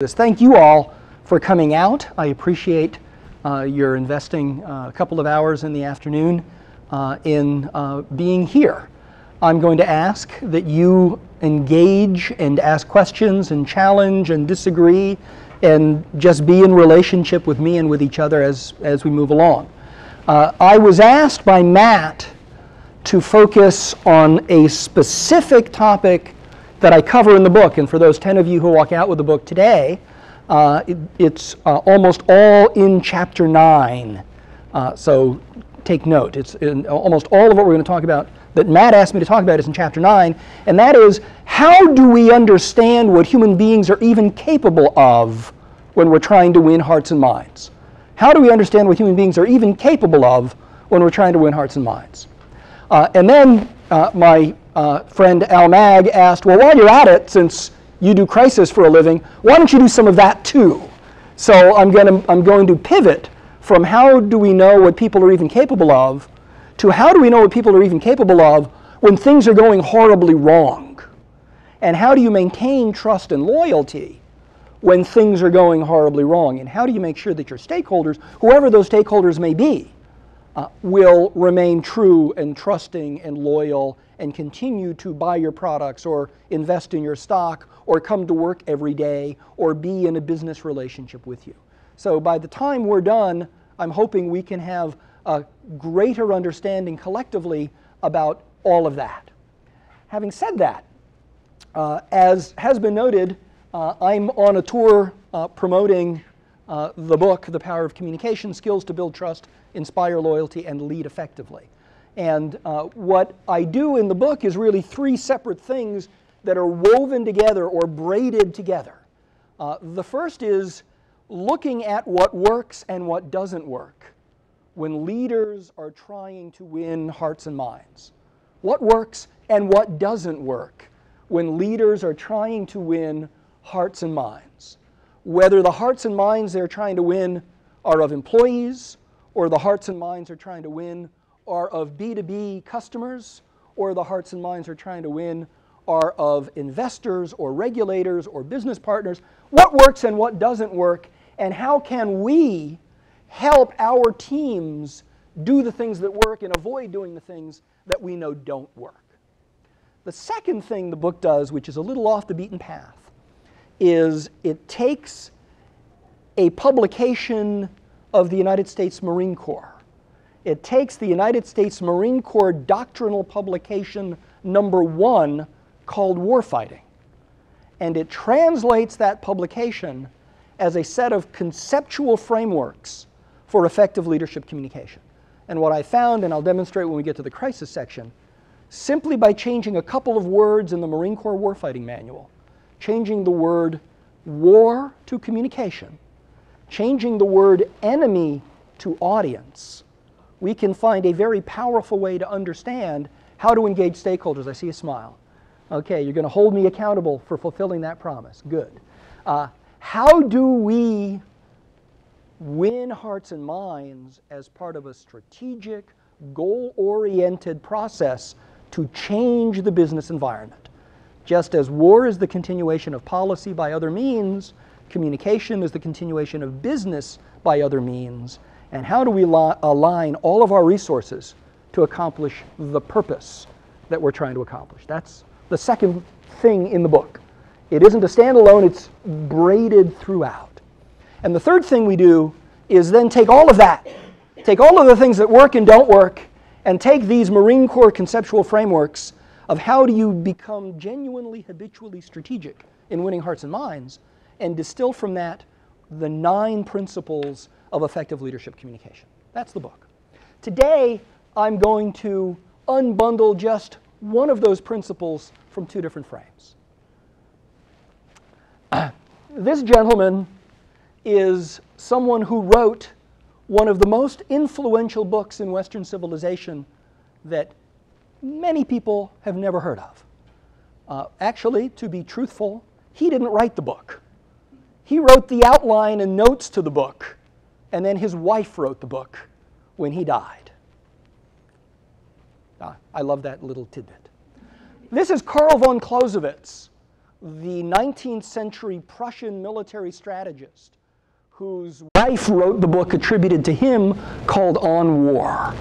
Thank you all for coming out. I appreciate your investing a couple of hours in the afternoon in being here. I'm going to ask that you engage and ask questions and challenge and disagree and just be in relationship with me and with each other as we move along. I was asked by Matt to focus on a specific topic that I cover in the book, and for those 10 of you who walk out with the book today, it's almost all in Chapter 9, so take note. It's almost all of what we're going to talk about that Matt asked me to talk about is in Chapter 9, and that is, how do we understand what human beings are even capable of when we're trying to win hearts and minds? How do we understand what human beings are even capable of when we're trying to win hearts and minds? And then my friend Al Mag asked, well, while you're at it, since you do crisis for a living, why don't you do some of that too? So I'm going to pivot from how do we know what people are even capable of to how do we know what people are even capable of when things are going horribly wrong? And how do you maintain trust and loyalty when things are going horribly wrong? And how do you make sure that your stakeholders, whoever those stakeholders may be, will remain true and trusting and loyal and continue to buy your products or invest in your stock or come to work every day or be in a business relationship with you? So by the time we're done, I'm hoping we can have a greater understanding collectively about all of that. Having said that, as has been noted, I'm on a tour promoting the book, The Power of Communication, Skills to Build Trust, Inspire Loyalty, and Lead Effectively. And what I do in the book is really three separate things that are woven together or braided together. The first is looking at what works and what doesn't work when leaders are trying to win hearts and minds. What works and what doesn't work when leaders are trying to win hearts and minds. Whether the hearts and minds they're trying to win are of employees, or the hearts and minds they're trying to win are of B2B customers, or the hearts and minds they're trying to win are of investors or regulators or business partners. What works and what doesn't work, and how can we help our teams do the things that work and avoid doing the things that we know don't work? The second thing the book does, which is a little off the beaten path, is it takes a publication of the United States Marine Corps. It takes the United States Marine Corps doctrinal publication number 1 called Warfighting, and it translates that publication as a set of conceptual frameworks for effective leadership communication. And what I found, and I'll demonstrate when we get to the crisis section, simply by changing a couple of words in the Marine Corps Warfighting Manual, changing the word war to communication, changing the word enemy to audience, we can find a very powerful way to understand how to engage stakeholders. I see a smile. Okay, you're going to hold me accountable for fulfilling that promise. Good. How do we win hearts and minds as part of a strategic, goal-oriented process to change the business environment? Just as war is the continuation of policy by other means, communication is the continuation of business by other means. And how do we align all of our resources to accomplish the purpose that we're trying to accomplish? That's the second thing in the book. It isn't a standalone, it's braided throughout. And the third thing we do is then take all of that, take all of the things that work and don't work, and take these Marine Corps conceptual frameworks of how do you become genuinely, habitually strategic in winning hearts and minds, and distill from that the 9 principles of effective leadership communication. That's the book. Today, I'm going to unbundle just one of those principles from 2 different frames. This gentleman is someone who wrote one of the most influential books in Western civilization that many people have never heard of. Actually, to be truthful, he didn't write the book. He wrote the outline and notes to the book, and then his wife wrote the book when he died. I love that little tidbit. This is Karl von Clausewitz, the 19th century Prussian military strategist whose wife wrote the book attributed to him called On War.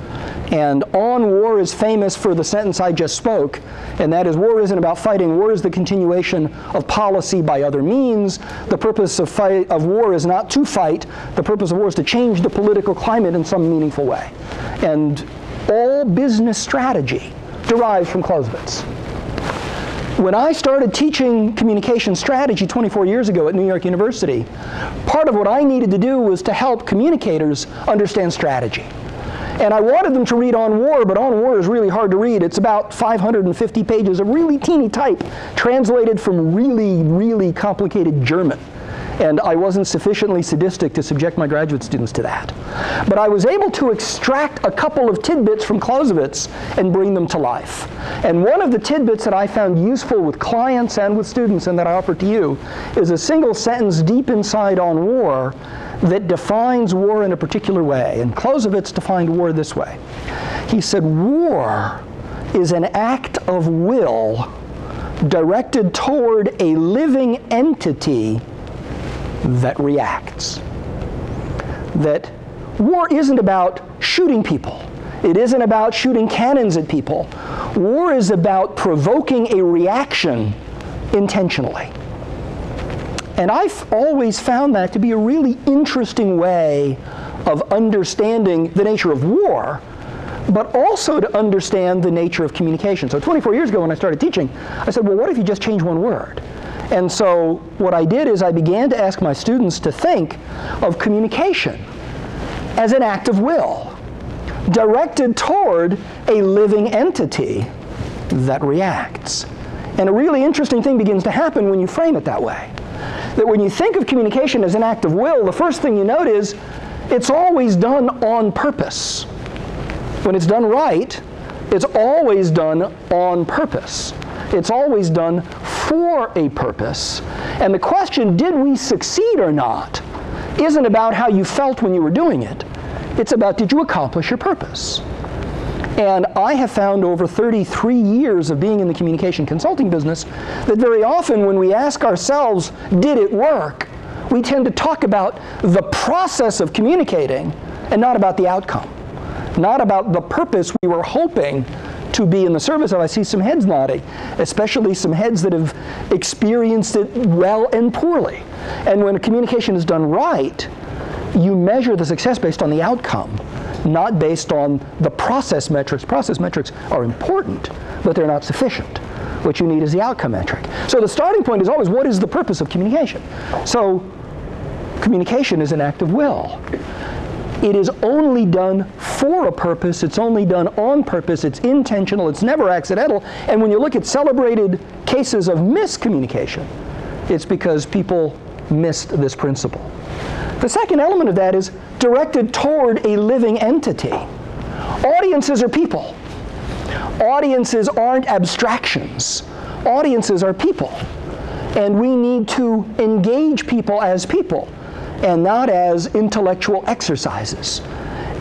And On War is famous for the sentence I just spoke, and that is, war isn't about fighting, war is the continuation of policy by other means. The purpose of war is not to fight, the purpose of war is to change the political climate in some meaningful way. And all business strategy derives from Clausewitz. When I started teaching communication strategy 24 years ago at New York University, part of what I needed to do was to help communicators understand strategy. And I wanted them to read On War, but On War is really hard to read. It's about 550 pages of really teeny type, translated from really, really complicated German. And I wasn't sufficiently sadistic to subject my graduate students to that. But I was able to extract a couple of tidbits from Clausewitz and bring them to life. And one of the tidbits that I found useful with clients and with students, and that I offer to you, is a single sentence deep inside On War that defines war in a particular way. And Clausewitz defined war this way. He said, war is an act of will directed toward a living entity that reacts. That war isn't about shooting people. It isn't about shooting cannons at people. War is about provoking a reaction intentionally. And I've always found that to be a really interesting way of understanding the nature of war, but also to understand the nature of communication. So 24 years ago when I started teaching, I said, well, what if you just change one word? And so what I did is I began to ask my students to think of communication as an act of will, directed toward a living entity that reacts. And a really interesting thing begins to happen when you frame it that way. That when you think of communication as an act of will, the first thing you note is it's always done on purpose. When it's done right, it's always done on purpose. It's always done for a purpose. And the question, did we succeed or not, isn't about how you felt when you were doing it. It's about, did you accomplish your purpose? And I have found over 33 years of being in the communication consulting business that very often when we ask ourselves, did it work, we tend to talk about the process of communicating and not about the outcome, not about the purpose we were hoping to be in the service of. I see some heads nodding, especially some heads that have experienced it well and poorly. And when communication is done right, you measure the success based on the outcome, not based on the process metrics. Process metrics are important, but they're not sufficient. What you need is the outcome metric. So the starting point is always, what is the purpose of communication? So communication is an act of will. It is only done for a purpose, it's only done on purpose, it's intentional, it's never accidental. And when you look at celebrated cases of miscommunication, it's because people missed this principle. The second element of that is directed toward a living entity. Audiences are people. Audiences aren't abstractions. Audiences are people. And we need to engage people as people and not as intellectual exercises.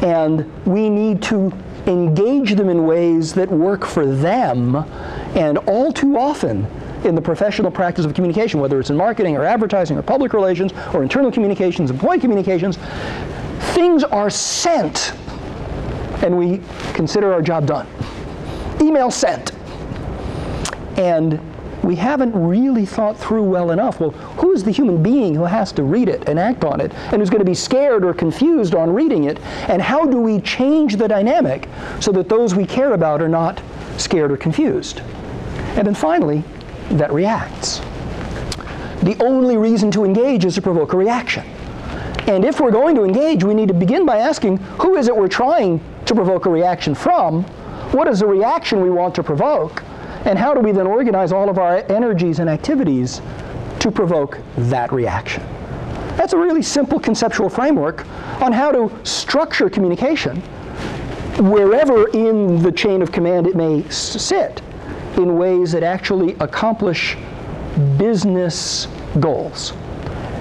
And we need to engage them in ways that work for them. And all too often in the professional practice of communication, whether it's in marketing or advertising or public relations or internal communications, employee communications, things are sent and we consider our job done. Email sent. And we haven't really thought through well enough, well, who is the human being who has to read it and act on it and who's going to be scared or confused on reading it, and how do we change the dynamic so that those we care about are not scared or confused? And then finally, that reacts. The only reason to engage is to provoke a reaction. And if we're going to engage, we need to begin by asking, who is it we're trying to provoke a reaction from? What is the reaction we want to provoke? And how do we then organize all of our energies and activities to provoke that reaction? That's a really simple conceptual framework on how to structure communication wherever in the chain of command it may sit, in ways that actually accomplish business goals.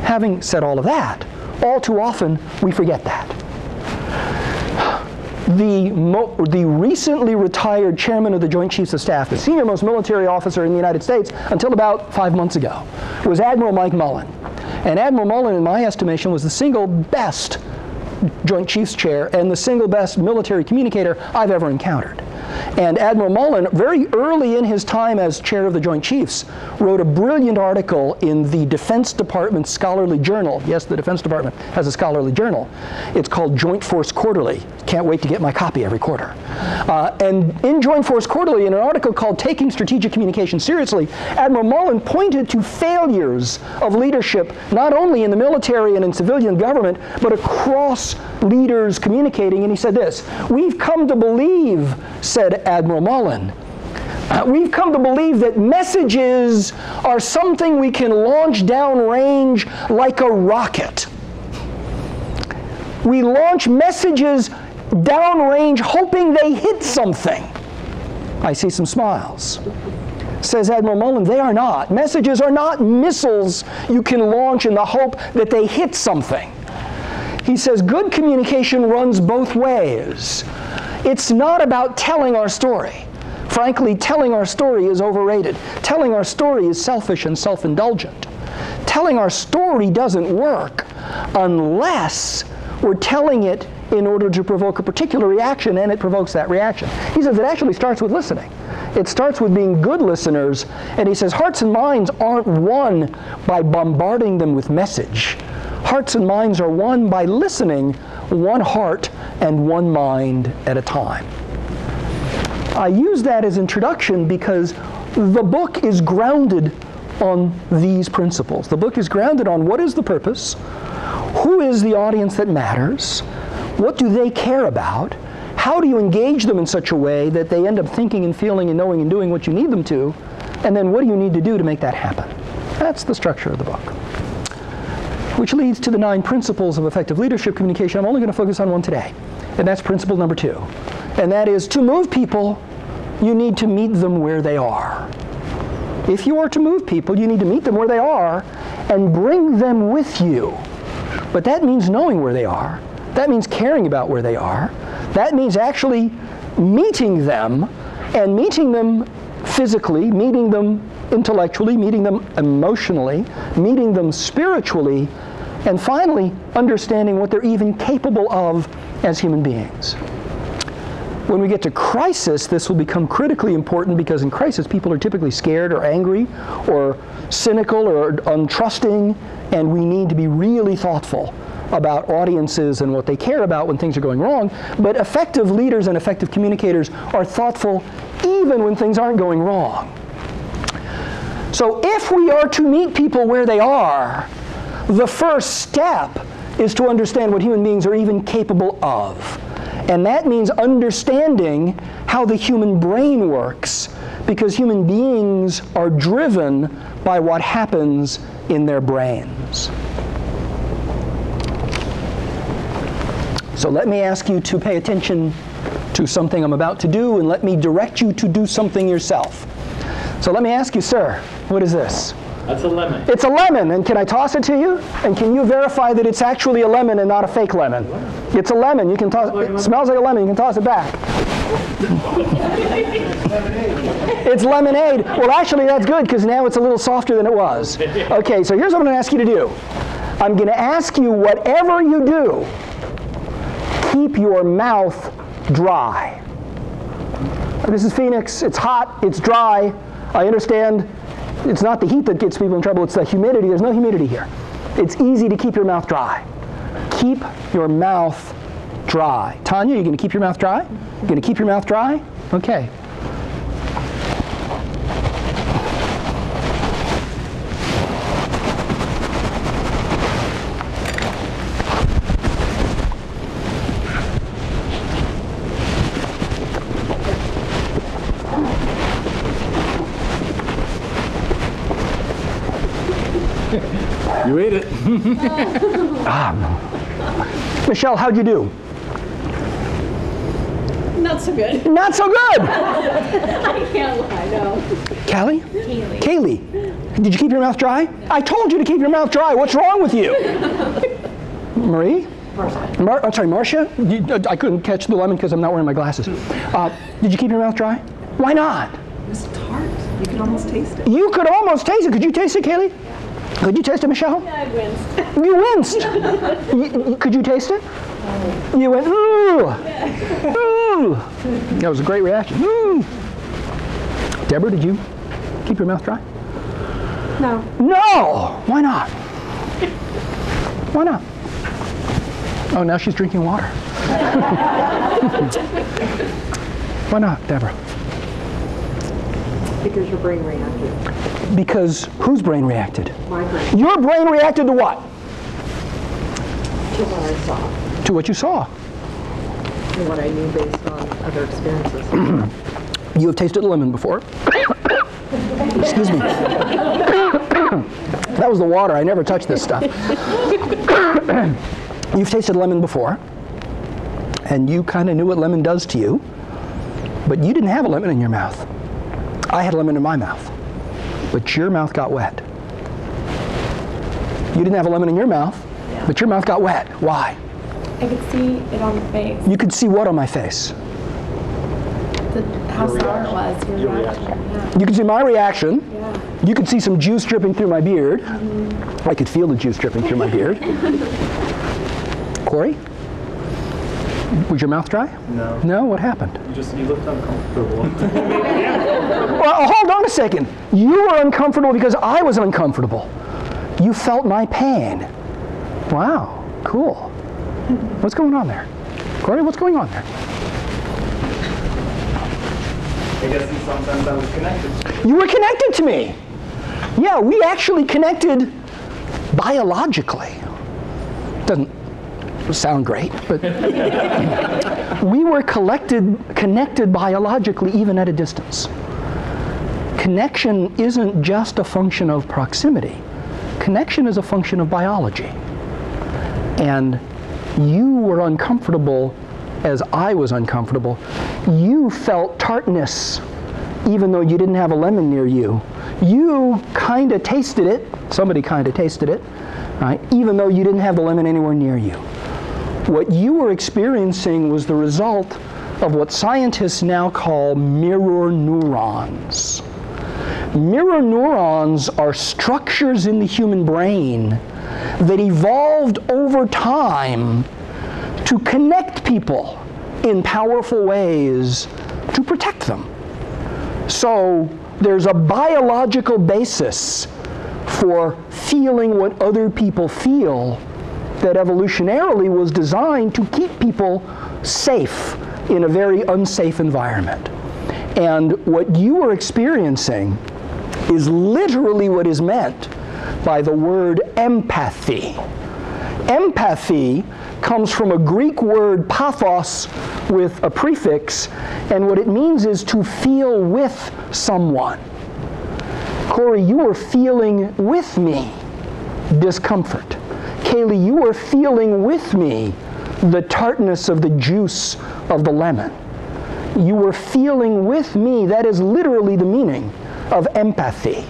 Having said all of that, all too often we forget that. the recently retired chairman of the Joint Chiefs of Staff, the senior most military officer in the United States until about 5 months ago, was Admiral Mike Mullen. And Admiral Mullen, in my estimation, was the single best Joint Chiefs chair and the single best military communicator I've ever encountered. And Admiral Mullen, very early in his time as chair of the Joint Chiefs, wrote a brilliant article in the Defense Department Scholarly Journal. Yes, the Defense Department has a scholarly journal. It's called Joint Force Quarterly. Can't wait to get my copy every quarter. And in Joint Force Quarterly, in an article called Taking Strategic Communication Seriously, Admiral Mullen pointed to failures of leadership, not only in the military and in civilian government, but across leaders communicating. And he said this: "We've come to believe," said Admiral Mullen, "we've come to believe that messages are something we can launch downrange like a rocket. We launch messages downrange hoping they hit something." I see some smiles. Says Admiral Mullen, they are not. Messages are not missiles you can launch in the hope that they hit something. He says good communication runs both ways. It's not about telling our story. Frankly, telling our story is overrated. Telling our story is selfish and self-indulgent. Telling our story doesn't work unless we're telling it in order to provoke a particular reaction, and it provokes that reaction. He says it actually starts with listening. It starts with being good listeners, and he says hearts and minds aren't won by bombarding them with message. Hearts and minds are won by listening, one heart and one mind at a time. I use that as introduction because the book is grounded on these principles. The book is grounded on what is the purpose, who is the audience that matters, what do they care about, how do you engage them in such a way that they end up thinking and feeling and knowing and doing what you need them to, and then what do you need to do to make that happen. That's the structure of the book. Which leads to the 9 principles of effective leadership communication. I'm only going to focus on one today, and that's principle number 2. And that is, to move people, you need to meet them where they are. If you are to move people, you need to meet them where they are and bring them with you. But that means knowing where they are. That means caring about where they are. That means actually meeting them, and meeting them physically, meeting them intellectually, meeting them emotionally, meeting them spiritually, and finally, understanding what they're even capable of as human beings. When we get to crisis, this will become critically important, because in crisis, people are typically scared or angry or cynical or untrusting, and we need to be really thoughtful about audiences and what they care about when things are going wrong. But effective leaders and effective communicators are thoughtful even when things aren't going wrong. So if we are to meet people where they are, the first step is to understand what human beings are even capable of. And that means understanding how the human brain works, because human beings are driven by what happens in their brains. So let me ask you to pay attention to something I'm about to do, and let me direct you to do something yourself. So let me ask you, sir, what is this? That's a lemon. It's a lemon, and can I toss it to you? And can you verify that it's actually a lemon and not a fake lemon? It's a lemon. You can toss it. It smells like a lemon. You can toss it back. It's lemonade. Well, actually, that's good, because now it's a little softer than it was. Okay, so here's what I'm going to ask you to do. I'm going to ask you, whatever you do, keep your mouth dry. This is Phoenix. It's hot. It's dry. I understand. It's not the heat that gets people in trouble. It's the humidity. There's no humidity here. It's easy to keep your mouth dry. Keep your mouth dry. Tanya, you going to keep your mouth dry? You going to keep your mouth dry? Okay. You ate it. Michelle, how'd you do? Not so good. Not so good! I can't lie, no. Callie? Kaylee. Kaylee, did you keep your mouth dry? I told you to keep your mouth dry. What's wrong with you? Marie? I'm sorry, Marcia? I couldn't catch the lemon because I'm not wearing my glasses. Did you keep your mouth dry? Why not? It's tart. You can almost taste it. You could almost taste it. Could you taste it, Kaylee? Could you taste it, Michelle? Yeah, I winced. You winced. Could you taste it? You went, ooh. Ooh. That was a great reaction. Ooh. Deborah, did you keep your mouth dry? No. No! Why not? Why not? Oh, now she's drinking water. Why not, Deborah? Because your brain reacted. Because whose brain reacted? My brain. Your brain reacted to what? To what I saw. To what you saw. And what I knew based on other experiences. You have tasted lemon before. Excuse me. That was the water. I never touched this stuff. You've tasted lemon before, and you kind of knew what lemon does to you, but you didn't have a lemon in your mouth. I had a lemon in my mouth, but your mouth got wet. You didn't have a lemon in your mouth, but your mouth got wet. Why? I could see it on the face. You could see what on my face? How sour it was, your reaction. Yeah. You could see my reaction. Yeah. You could see some juice dripping through my beard. I could feel the juice dripping through my beard. Corey? Was your mouth dry? No. No? What happened? You looked uncomfortable. Well, hold on a second. You were uncomfortable because I was uncomfortable. You felt my pain. Wow, cool. What's going on there? Corey, what's going on there? I guess in some sense I was connected. You were connected to me. Yeah, we actually connected biologically. Doesn't sound great, but we were connected biologically even at a distance. Connection isn't just a function of proximity. Connection is a function of biology. And you were uncomfortable as I was uncomfortable. You felt tartness even though you didn't have a lemon near you. You kind of tasted it, somebody kind of tasted it, right? Even though you didn't have the lemon anywhere near you. What you were experiencing was the result of what scientists now call mirror neurons. Mirror neurons are structures in the human brain that evolved over time to connect people in powerful ways to protect them. So there's a biological basis for feeling what other people feel that evolutionarily was designed to keep people safe in a very unsafe environment. And what you are experiencing is literally what is meant by the word empathy. Empathy comes from a Greek word pathos with a prefix, and what it means is to feel with someone. Corey, you were feeling with me discomfort. Kaylee, you were feeling with me the tartness of the juice of the lemon. You were feeling with me. That is literally the meaning of empathy.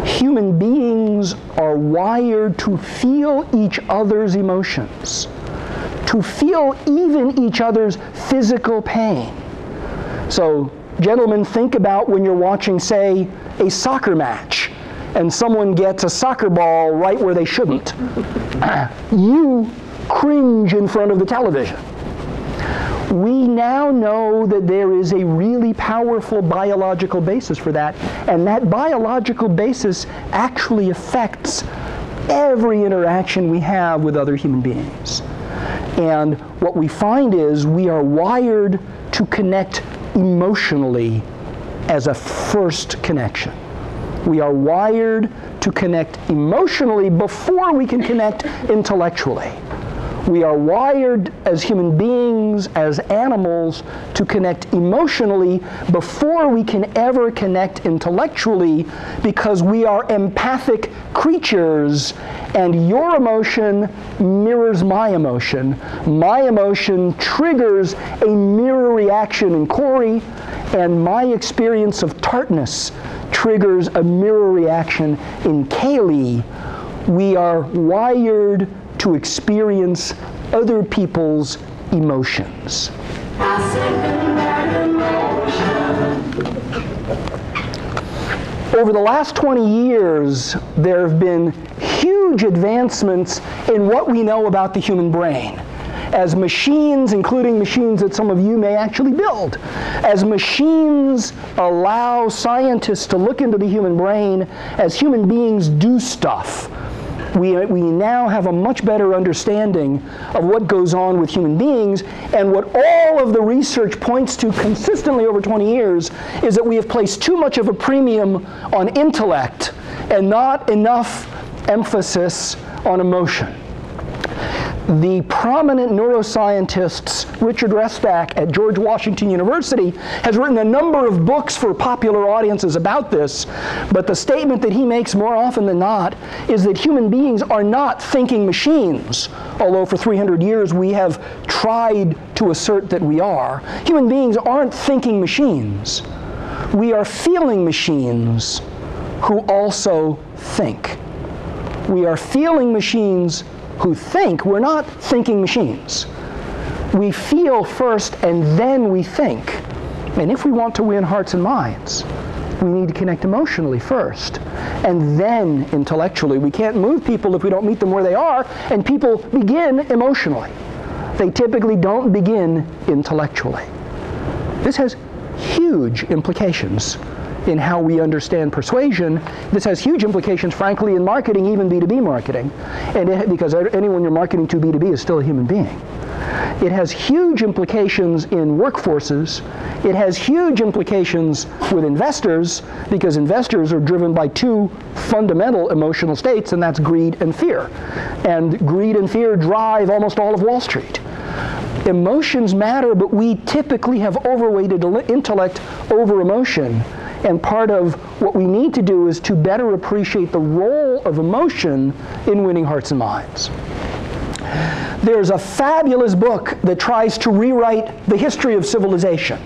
Human beings are wired to feel each other's emotions, to feel even each other's physical pain. So, gentlemen, think about when you're watching, say, a soccer match, and someone gets a soccer ball right where they shouldn't. You cringe in front of the television. We now know that there is a really powerful biological basis for that, and that biological basis actually affects every interaction we have with other human beings. And what we find is we are wired to connect emotionally as a first connection. We are wired to connect emotionally before we can connect intellectually. We are wired as human beings, as animals, to connect emotionally before we can ever connect intellectually, because we are empathic creatures, and your emotion mirrors my emotion. My emotion triggers a mirror reaction in Corey, and my experience of tartness triggers a mirror reaction in Kaylee. We are wired to to experience other people's emotions. Over the last 20 years, there have been huge advancements in what we know about the human brain. As machines, including machines that some of you may actually build, as machines allow scientists to look into the human brain as human beings do stuff, we now have a much better understanding of what goes on with human beings, and what all of the research points to consistently over 20 years is that we have placed too much of a premium on intellect and not enough emphasis on emotion. The prominent neuroscientist Richard Restak at George Washington University has written a number of books for popular audiences about this, but the statement that he makes more often than not is that human beings are not thinking machines, although for 300 years we have tried to assert that we are. Human beings aren't thinking machines. We are feeling machines who also think. We are feeling machines who think. We're not thinking machines. We feel first and then we think. And if we want to win hearts and minds, we need to connect emotionally first and then intellectually. We can't move people if we don't meet them where they are, and people begin emotionally. They typically don't begin intellectually. This has huge implications in how we understand persuasion. This has huge implications, frankly, in marketing, even B2B marketing, because anyone you're marketing to B2B is still a human being. It has huge implications in workforces. It has huge implications with investors, because investors are driven by two fundamental emotional states, and that's greed and fear. And greed and fear drive almost all of Wall Street. Emotions matter, but we typically have overweighted intellect over emotion. And part of what we need to do is to better appreciate the role of emotion in winning hearts and minds. There's a fabulous book that tries to rewrite the history of civilization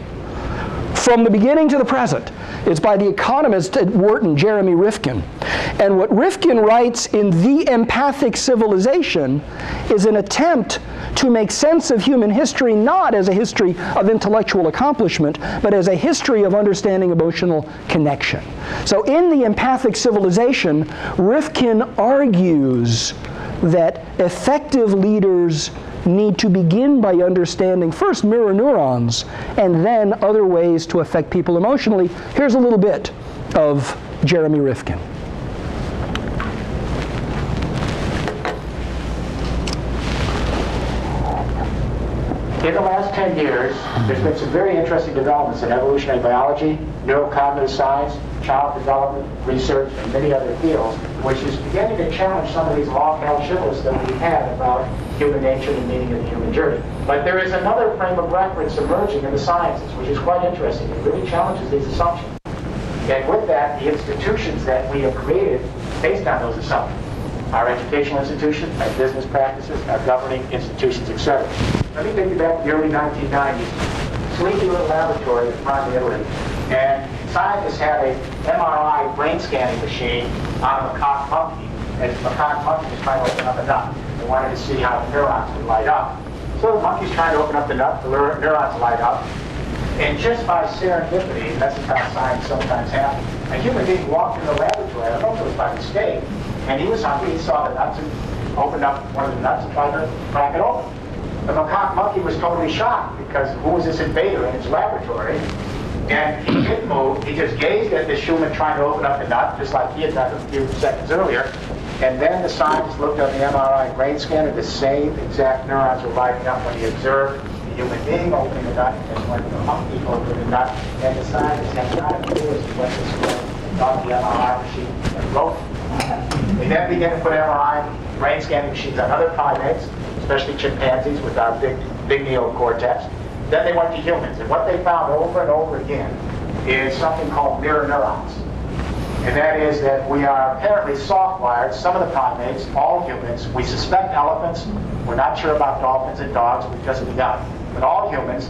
from the beginning to the present. It's by the economist at Wharton, Jeremy Rifkin. And what Rifkin writes in The Empathic Civilization is an attempt to make sense of human history, not as a history of intellectual accomplishment, but as a history of understanding emotional connection. So in The Empathic Civilization, Rifkin argues that effective leaders need to begin by understanding first mirror neurons and then other ways to affect people emotionally. Here's a little bit of Jeremy Rifkin. In the last 10 years, there's been some very interesting developments in evolutionary biology, neurocognitive science, child development, research, and many other fields, which is beginning to challenge some of these long-held shibboleths that we had about human nature and the meaning of the human journey. But there is another frame of reference emerging in the sciences, which is quite interesting. It really challenges these assumptions. And with that, the institutions that we have created based on those assumptions, our educational institutions, our business practices, our governing institutions, etc. Let me take you back to the early 1990s. Sleepy little laboratory in Prague, Italy. And scientists had a MRI brain scanning machine on a macaque monkey. And the macaque monkey was trying to open up a nut. They wanted to see how the neurons would light up. So the monkey's trying to open up the nut, the neurons light up. And just by serendipity, that's how science sometimes happens, a human being walked in the laboratory, I don't know if it was by mistake, and he was hungry, he saw the nuts and opened up one of the nuts and tried to crack it open. The macaque monkey was totally shocked, because who was this invader in his laboratory? And he didn't move, he just gazed at this human trying to open up the nut, just like he had done a few seconds earlier. And then the scientist looked at the MRI brain scanner, the same exact neurons were lighting up when he observed the human being opening the nut, and when the monkey opened the nut, and the scientist had not a clue as to what this was, and got the MRI machine and wrote it. They then began to put MRI brain scanning machines on other primates, especially chimpanzees with our big neocortex. Then they went to humans, and what they found over and over again is something called mirror neurons. And that is that we are apparently soft-wired, some of the primates, all humans. We suspect elephants. We're not sure about dolphins and dogs because of the young. But all humans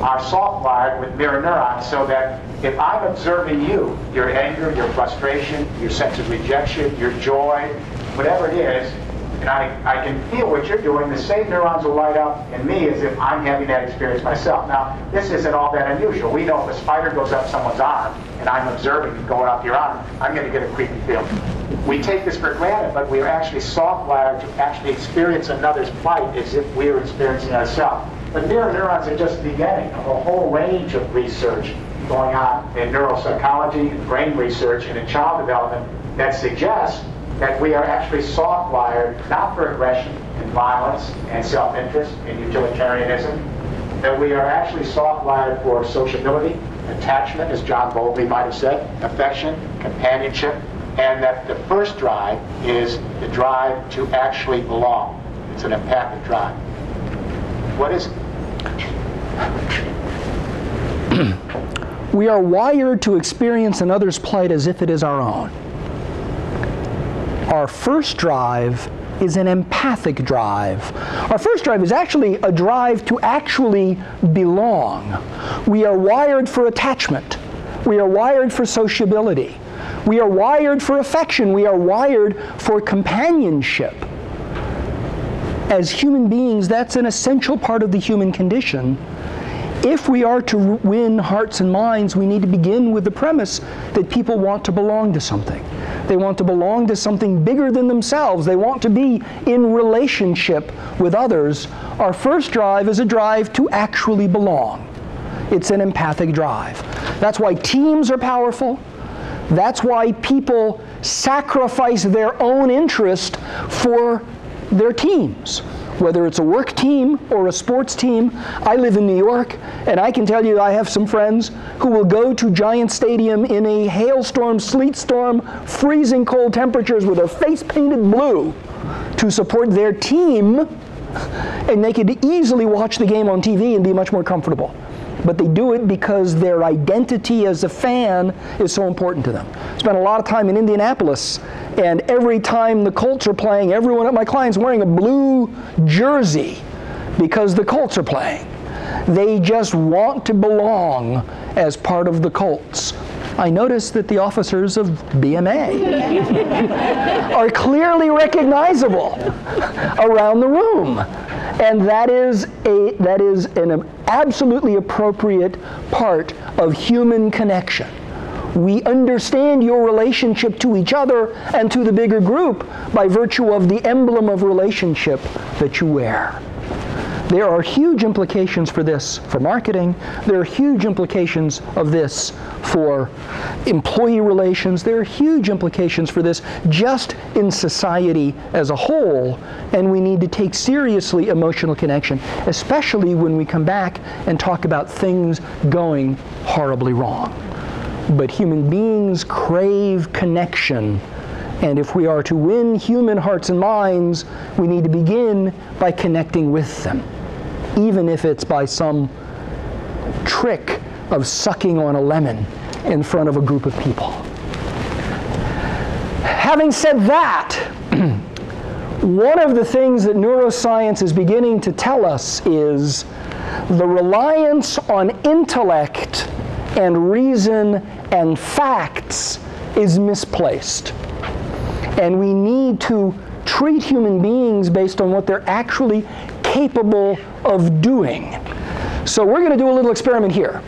are soft-wired with mirror neurons, so that if I'm observing you, your anger, your frustration, your sense of rejection, your joy, whatever it is, and I can feel what you're doing, the same neurons will light up in me as if I'm having that experience myself. Now, this isn't all that unusual. We know if a spider goes up someone's arm, and I'm observing it going up your arm, I'm going to get a creepy feeling. We take this for granted, but we are actually soft-wired to actually experience another's plight as if we are experiencing ourselves. But mirror neurons are just the beginning of a whole range of research going on in neuropsychology, brain research, and in child development that suggests that we are actually soft-wired, not for aggression and violence and self-interest and utilitarianism, that we are actually soft-wired for sociability, attachment, as John Bowlby might have said, affection, companionship, and that the first drive is the drive to actually belong. It's an empathic drive. What is it? We are wired to experience another's plight as if it is our own. Our first drive is an empathic drive. Our first drive is actually a drive to actually belong. We are wired for attachment. We are wired for sociability. We are wired for affection. We are wired for companionship. As human beings, that's an essential part of the human condition. If we are to win hearts and minds, we need to begin with the premise that people want to belong to something. They want to belong to something bigger than themselves. They want to be in relationship with others. Our first drive is a drive to actually belong. It's an empathic drive. That's why teams are powerful. That's why people sacrifice their own interest for their teams. Whether it's a work team or a sports team. I live in New York, and I can tell you I have some friends who will go to Giant Stadium in a hailstorm, sleet storm, freezing cold temperatures with their face painted blue to support their team, and they could easily watch the game on TV and be much more comfortable. But they do it because their identity as a fan is so important to them. Spent a lot of time in Indianapolis, and every time the Colts are playing, everyone at my client's wearing a blue jersey because the Colts are playing. They just want to belong as part of the Colts. I noticed that the officers of BMA are clearly recognizable around the room. And that is an absolutely appropriate part of human connection. We understand your relationship to each other and to the bigger group by virtue of the emblem of relationship that you wear. There are huge implications for this for marketing. There are huge implications of this for employee relations. There are huge implications for this just in society as a whole, and we need to take seriously emotional connection, especially when we come back and talk about things going horribly wrong. But human beings crave connection, and if we are to win human hearts and minds, we need to begin by connecting with them, even if it's by some trick of sucking on a lemon in front of a group of people. Having said that, one of the things that neuroscience is beginning to tell us is the reliance on intellect and reason and facts is misplaced. And we need to treat human beings based on what they're actually capable of doing. So we're going to do a little experiment here.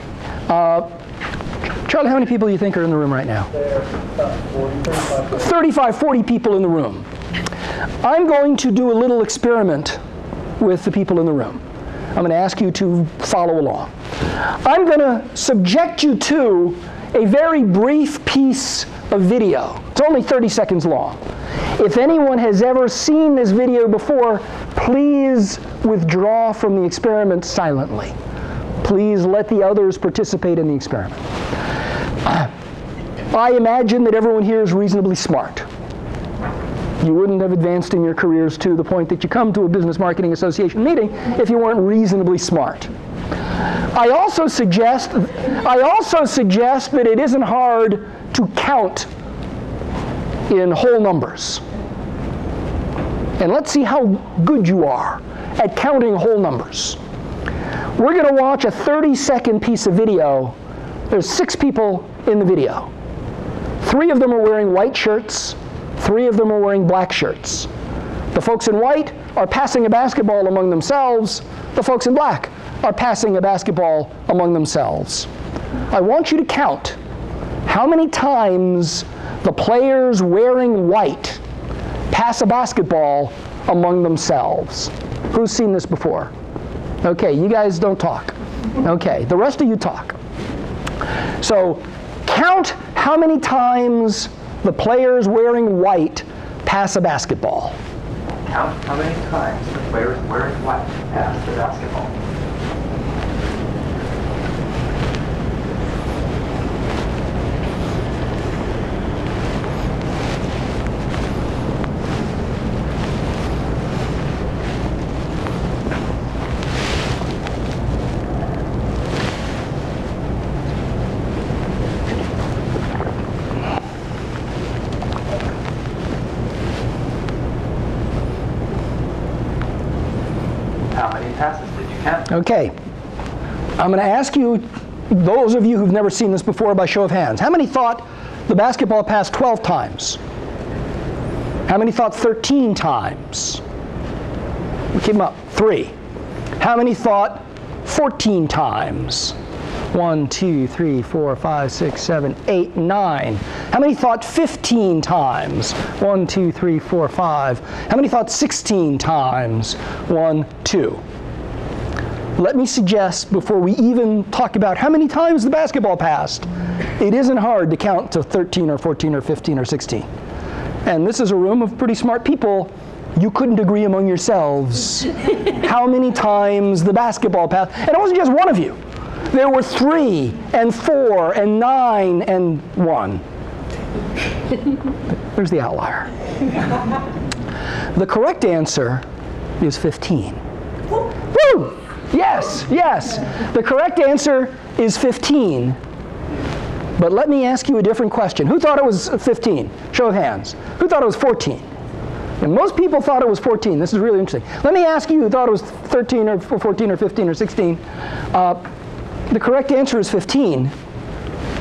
Charlie, how many people do you think are in the room right now? There are about 35, 40 people in the room. I'm going to do a little experiment with the people in the room. I'm going to ask you to follow along. I'm going to subject you to a very brief piece of video. It's only 30 seconds long. If anyone has ever seen this video before, please withdraw from the experiment silently. Please let the others participate in the experiment. I imagine that everyone here is reasonably smart. You wouldn't have advanced in your careers to the point that you come to a Business Marketing Association meeting if you weren't reasonably smart. I also suggest that it isn't hard to count in whole numbers. And let's see how good you are at counting whole numbers. We're going to watch a 30-second piece of video. There's 6 people in the video. 3 of them are wearing white shirts. 3 of them are wearing black shirts. The folks in white are passing a basketball among themselves. The folks in black are passing a basketball among themselves. I want you to count how many times the players wearing white pass a basketball among themselves. Who's seen this before? Okay, you guys don't talk. Okay, the rest of you talk. So count how many times the players wearing white pass a basketball. Count how many times the players wearing white pass the basketball. Okay, I'm going to ask you, those of you who've never seen this before, by show of hands, how many thought the basketball passed 12 times? How many thought 13 times? We keep them up. 3. How many thought 14 times? 1, 2, 3, 4, 5, 6, 7, 8, 9. How many thought 15 times? 1, 2, 3, 4, 5. How many thought 16 times? 1, 2. Let me suggest, before we even talk about how many times the basketball passed, it isn't hard to count to 13 or 14 or 15 or 16. And this is a room of pretty smart people. You couldn't agree among yourselves how many times the basketball passed. And it wasn't just one of you. There were 3 and 4 and 9 and 1. There's the outlier. The correct answer is 15. Woo! Yes, yes. The correct answer is 15. But let me ask you a different question. Who thought it was 15? Show of hands. Who thought it was 14? And most people thought it was 14. This is really interesting. Let me ask you who thought it was 13 or 14 or 15 or 16. The correct answer is 15.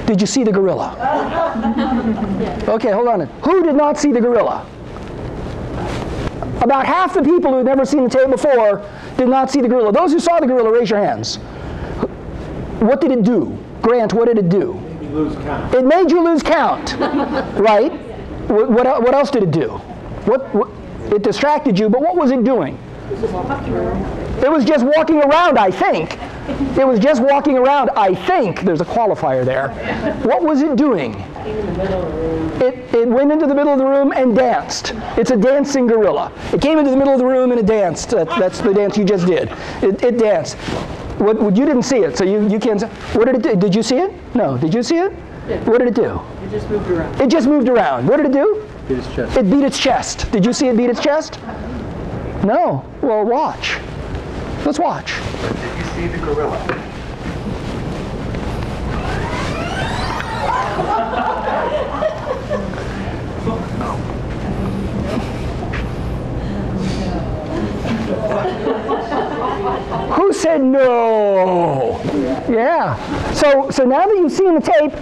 Did you see the gorilla? Okay, hold on. Who did not see the gorilla? About half the people who had never seen the tape before did not see the gorilla. Those who saw the gorilla, raise your hands. What did it do? Grant, what did it do? Made you lose count. It made you lose count, right? What else did it do? What? It distracted you, but what was it doing? It was just walking around, I think. It was just walking around, I think. There's a qualifier there. What was it doing? It went into the middle of the room and danced. It's a dancing gorilla. It came into the middle of the room and it danced. That's the dance you just did. It danced. You didn't see it, so you can't. What did it do? Did you see it? No. Did you see it? Yeah. What did it do? It just moved around. It just moved around. What did it do? Beat its chest. It beat its chest. Did you see it beat its chest? No. Well, watch. Let's watch. But did you see the gorilla? Who said no? Yeah. So now that you've seen the tape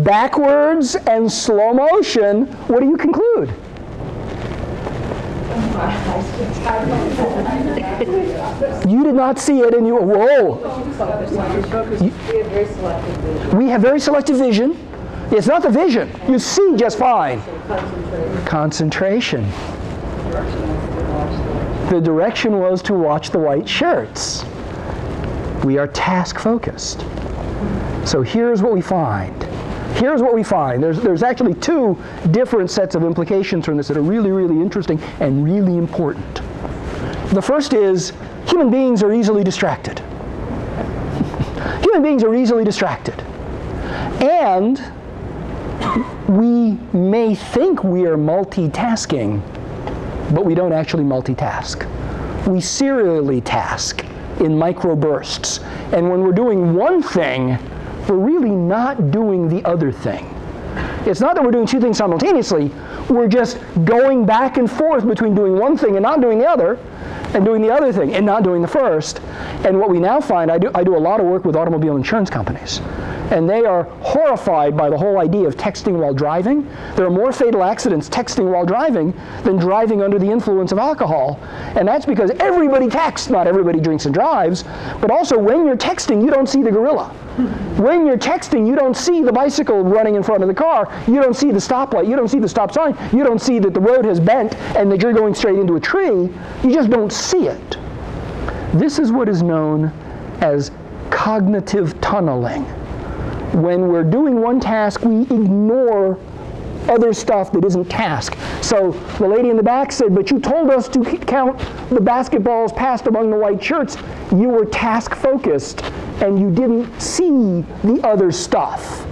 backwards and slow motion, what do you conclude? You did not see it and you, whoa. We have very selective vision. It's not the vision. You see just fine. Concentration. The direction was to watch the white shirts. We are task focused. So here's what we find. Here's what we find. There's actually 2 different sets of implications from this that are really, really interesting and really important. The first is human beings are easily distracted. Human beings are easily distracted. And we may think we are multitasking, but we don't actually multitask. We serially task in microbursts. And when we're doing one thing, we're really not doing the other thing. It's not that we're doing 2 things simultaneously. We're just going back and forth between doing one thing and not doing the other, and doing the other thing and not doing the first. And what we now find, I do a lot of work with automobile insurance companies. And they are horrified by the whole idea of texting while driving. There are more fatal accidents texting while driving than driving under the influence of alcohol. And that's because everybody texts, not everybody drinks and drives, but also when you're texting, you don't see the gorilla. When you're texting, you don't see the bicycle running in front of the car, you don't see the stoplight, you don't see the stop sign, you don't see that the road has bent and that you're going straight into a tree, you just don't see it. This is what is known as cognitive tunneling. When we're doing one task, we ignore other stuff that isn't task. So the lady in the back said, but you told us to count the basketballs passed among the white shirts. You were task focused and you didn't see the other stuff.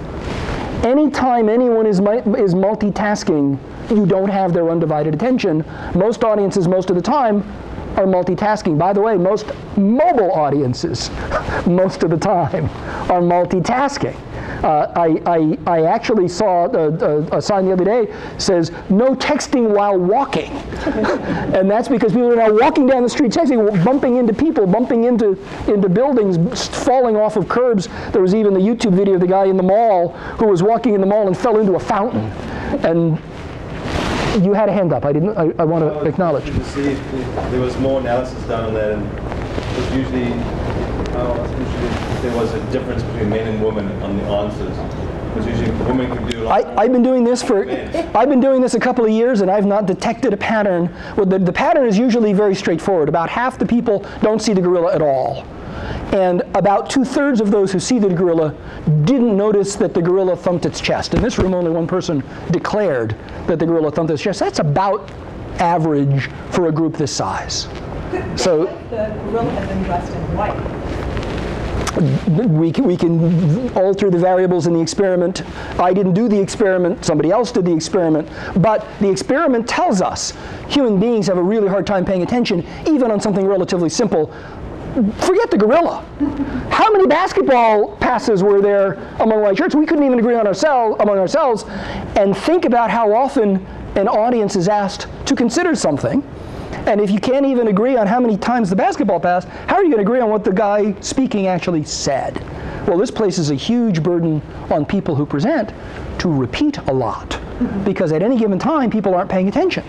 Anytime anyone is multitasking, you don't have their undivided attention. Most audiences, most of the time, are multitasking. By the way, most mobile audiences, most of the time, are multitasking. I actually saw a sign the other day says, no texting while walking. And that's because people are now walking down the street texting, bumping into people, bumping into buildings, falling off of curbs. There was even the YouTube video of the guy in the mall who was walking in the mall and fell into a fountain. And you had a hand up. I want to acknowledge. To see if there was more analysis done on that, and it was usually there was a difference between men and women on the answers. Because usually women can do. I've been doing this a couple of years, and I've not detected a pattern. Well, the pattern is usually very straightforward. About half the people don't see the gorilla at all. And about 2/3 of those who see the gorilla didn't notice that the gorilla thumped its chest. In this room, only one person declared that the gorilla thumped its chest. That's about average for a group this size. So the gorilla had been dressed in white. We can alter the variables in the experiment. I didn't do the experiment, somebody else did the experiment, but the experiment tells us human beings have a really hard time paying attention, even on something relatively simple. Forget the gorilla. How many basketball passes were there among white shirts? We couldn't even agree on among ourselves. And think about how often an audience is asked to consider something. And if you can't even agree on how many times the basketball passed, how are you going to agree on what the guy speaking actually said? Well, this places a huge burden on people who present to repeat a lot. Because at any given time, people aren't paying attention.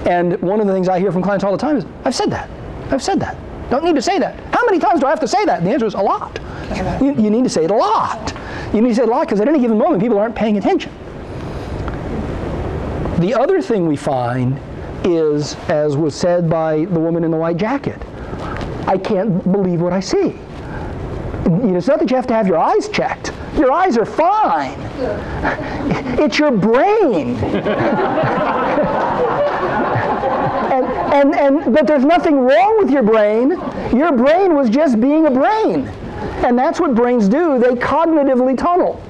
And one of the things I hear from clients all the time is, I've said that. I've said that. Don't need to say that. How many times do I have to say that? And the answer is a lot. You need to say it a lot. You need to say it a lot because at any given moment, people aren't paying attention. The other thing we find is, as was said by the woman in the white jacket, I can't believe what I see. It's not that you have to have your eyes checked. Your eyes are fine. It's your brain. But there's nothing wrong with your brain. Your brain was just being a brain. And that's what brains do. They cognitively tunnel.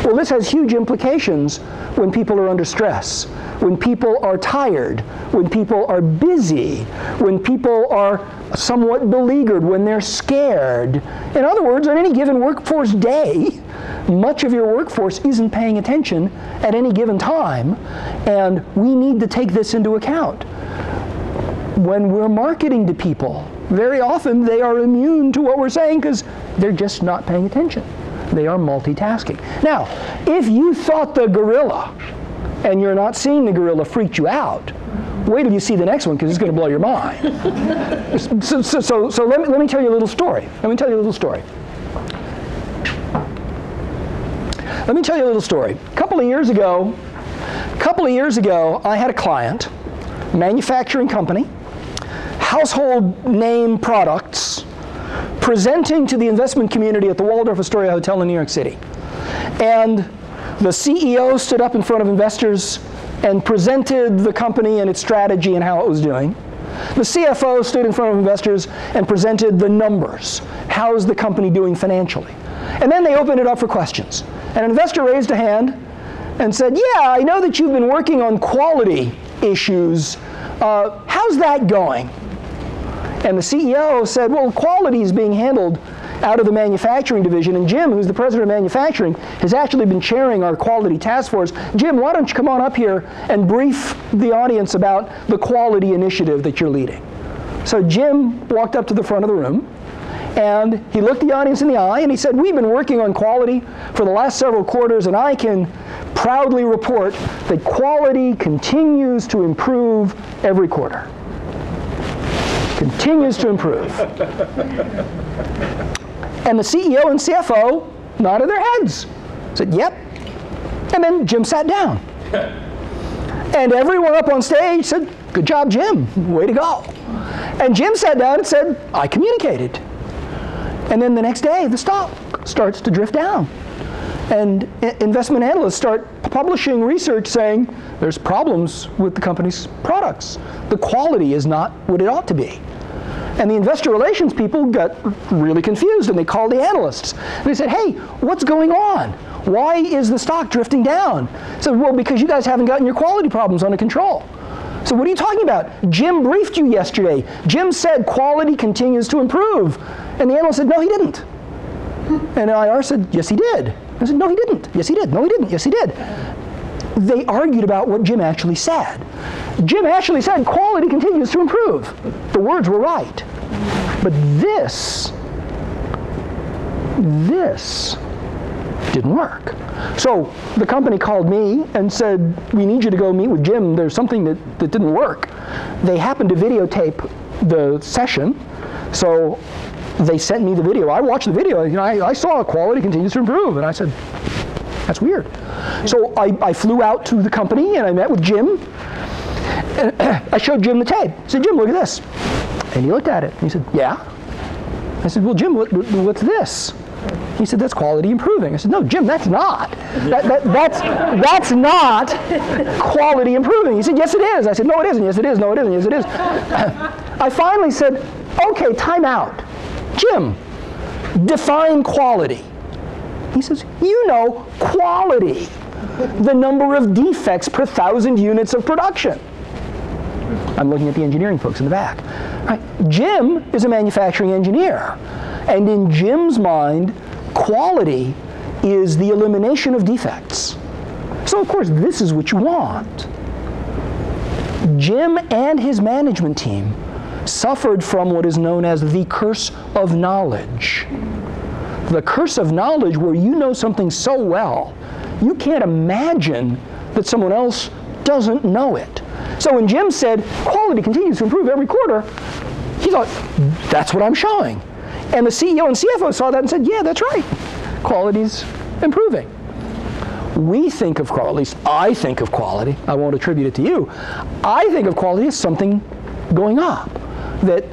Well, this has huge implications when people are under stress, when people are tired, when people are busy, when people are somewhat beleaguered, when they're scared. In other words, on any given workforce day, much of your workforce isn't paying attention at any given time, and we need to take this into account. When we're marketing to people, very often they are immune to what we're saying because they're just not paying attention. They are multitasking. Now, if you thought the gorilla and you're not seeing the gorilla freaked you out, wait till you see the next one because it's going to blow your mind. So let me tell you a little story. Let me tell you a little story. A couple of years ago, I had a client, manufacturing company, household name products, presenting to the investment community at the Waldorf Astoria Hotel in New York City. And the CEO stood up in front of investors and presented the company and its strategy and how it was doing. The CFO stood in front of investors and presented the numbers. How is the company doing financially? And then they opened it up for questions. And an investor raised a hand and said, yeah, I know that you've been working on quality issues. How's that going? And the CEO said, well, quality is being handled out of the manufacturing division, and Jim, who's the president of manufacturing, has actually been chairing our quality task force. Jim, why don't you come on up here and brief the audience about the quality initiative that you're leading? So Jim walked up to the front of the room, And he looked the audience in the eye and he said, we've been working on quality for the last several quarters, and I can proudly report that quality continues to improve every quarter. Continues to improve. And the CEO and CFO nodded their heads. Said, yep. And then Jim sat down. And everyone up on stage said, good job, Jim. Way to go. And Jim sat down and said, I communicated. And then the next day, the stock starts to drift down. And investment analysts start publishing research saying there's problems with the company's products. The quality is not what it ought to be. And the investor relations people got really confused, and they called the analysts. And they said, hey, what's going on? Why is the stock drifting down? I said, well, because you guys haven't gotten your quality problems under control. So what are you talking about? Jim briefed you yesterday. Jim said quality continues to improve. And the analyst said, no, he didn't. And IR said, yes, he did. I said, no, he didn't. Yes, he did. No, he didn't. Yes, he did. They argued about what Jim actually said. Jim actually said quality continues to improve. The words were right. But this didn't work. So the company called me and said, we need you to go meet with Jim. There's something that didn't work. They happened to videotape the session. So they sent me the video. I watched the video. You know, I saw quality continues to improve. And I said, that's weird. So I flew out to the company and I met with Jim. And I showed Jim the tape. I said, Jim, look at this. And he looked at it. And he said, yeah. I said, well, Jim, what's this? He said, that's quality improving. I said, no, Jim, that's not. That's not quality improving. He said, yes, it is. I said, no, it isn't. Yes, it is. No, it isn't. Yes, it is. I finally said, okay, time out. Jim, define quality. He says, you know, quality, the number of defects per 1,000 units of production. I'm looking at the engineering folks in the back. Right. Jim is a manufacturing engineer. And in Jim's mind, quality is the elimination of defects. So of course, this is what you want. Jim and his management team suffered from what is known as the curse of knowledge. The curse of knowledge, where you know something so well, you can't imagine that someone else doesn't know it. So when Jim said, quality continues to improve every quarter, he thought, that's what I'm showing. And the CEO and CFO saw that and said, yeah, that's right. Quality's improving. We think of quality, at least I think of quality, I won't attribute it to you, I think of quality as something going up, that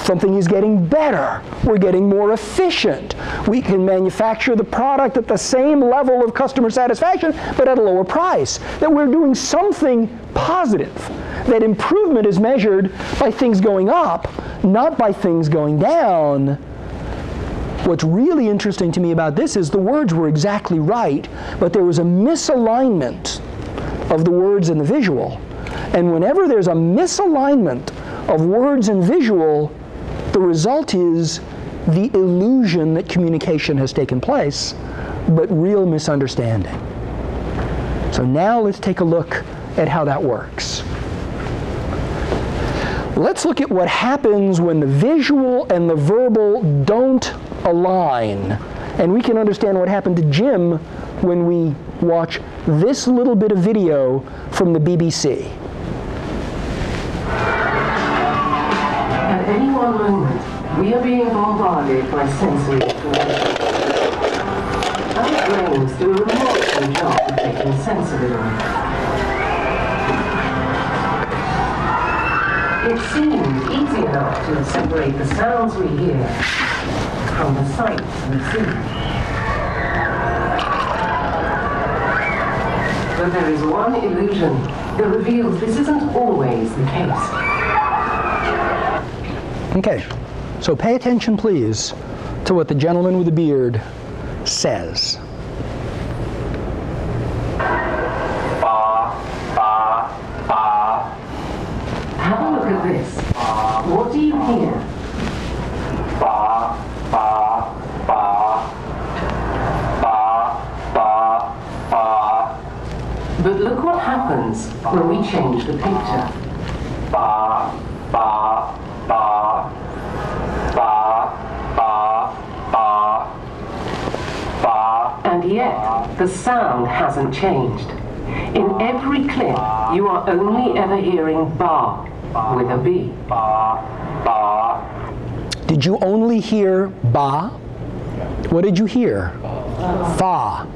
something is getting better, we're getting more efficient, we can manufacture the product at the same level of customer satisfaction but at a lower price, that we're doing something positive, that improvement is measured by things going up, not by things going down. What's really interesting to me about this is the words were exactly right, but there was a misalignment of the words and the visual. And whenever there's a misalignment of words and visual, the result is the illusion that communication has taken place, but real misunderstanding. So now let's take a look at how that works. Let's look at what happens when the visual and the verbal don't align. And we can understand what happened to Jim when we watch this little bit of video from the BBC. At any one moment, we are being bombarded by sensory information. Our brains do a remarkable job of making sense of it all. It seems easy enough to separate the sounds we hear from the sights we see. But there is one illusion that reveals this isn't always the case. Okay, so pay attention, please, to what the gentleman with the beard says. Have a look at this. What do you hear? Ba, ba, ba, ba, ba, ba. But look what happens when we change the picture. Ba, ba, ba, ba, ba, the sound hasn't changed. In every clip, you are only ever hearing ba with a B. Did you only hear ba? What did you hear? Fa.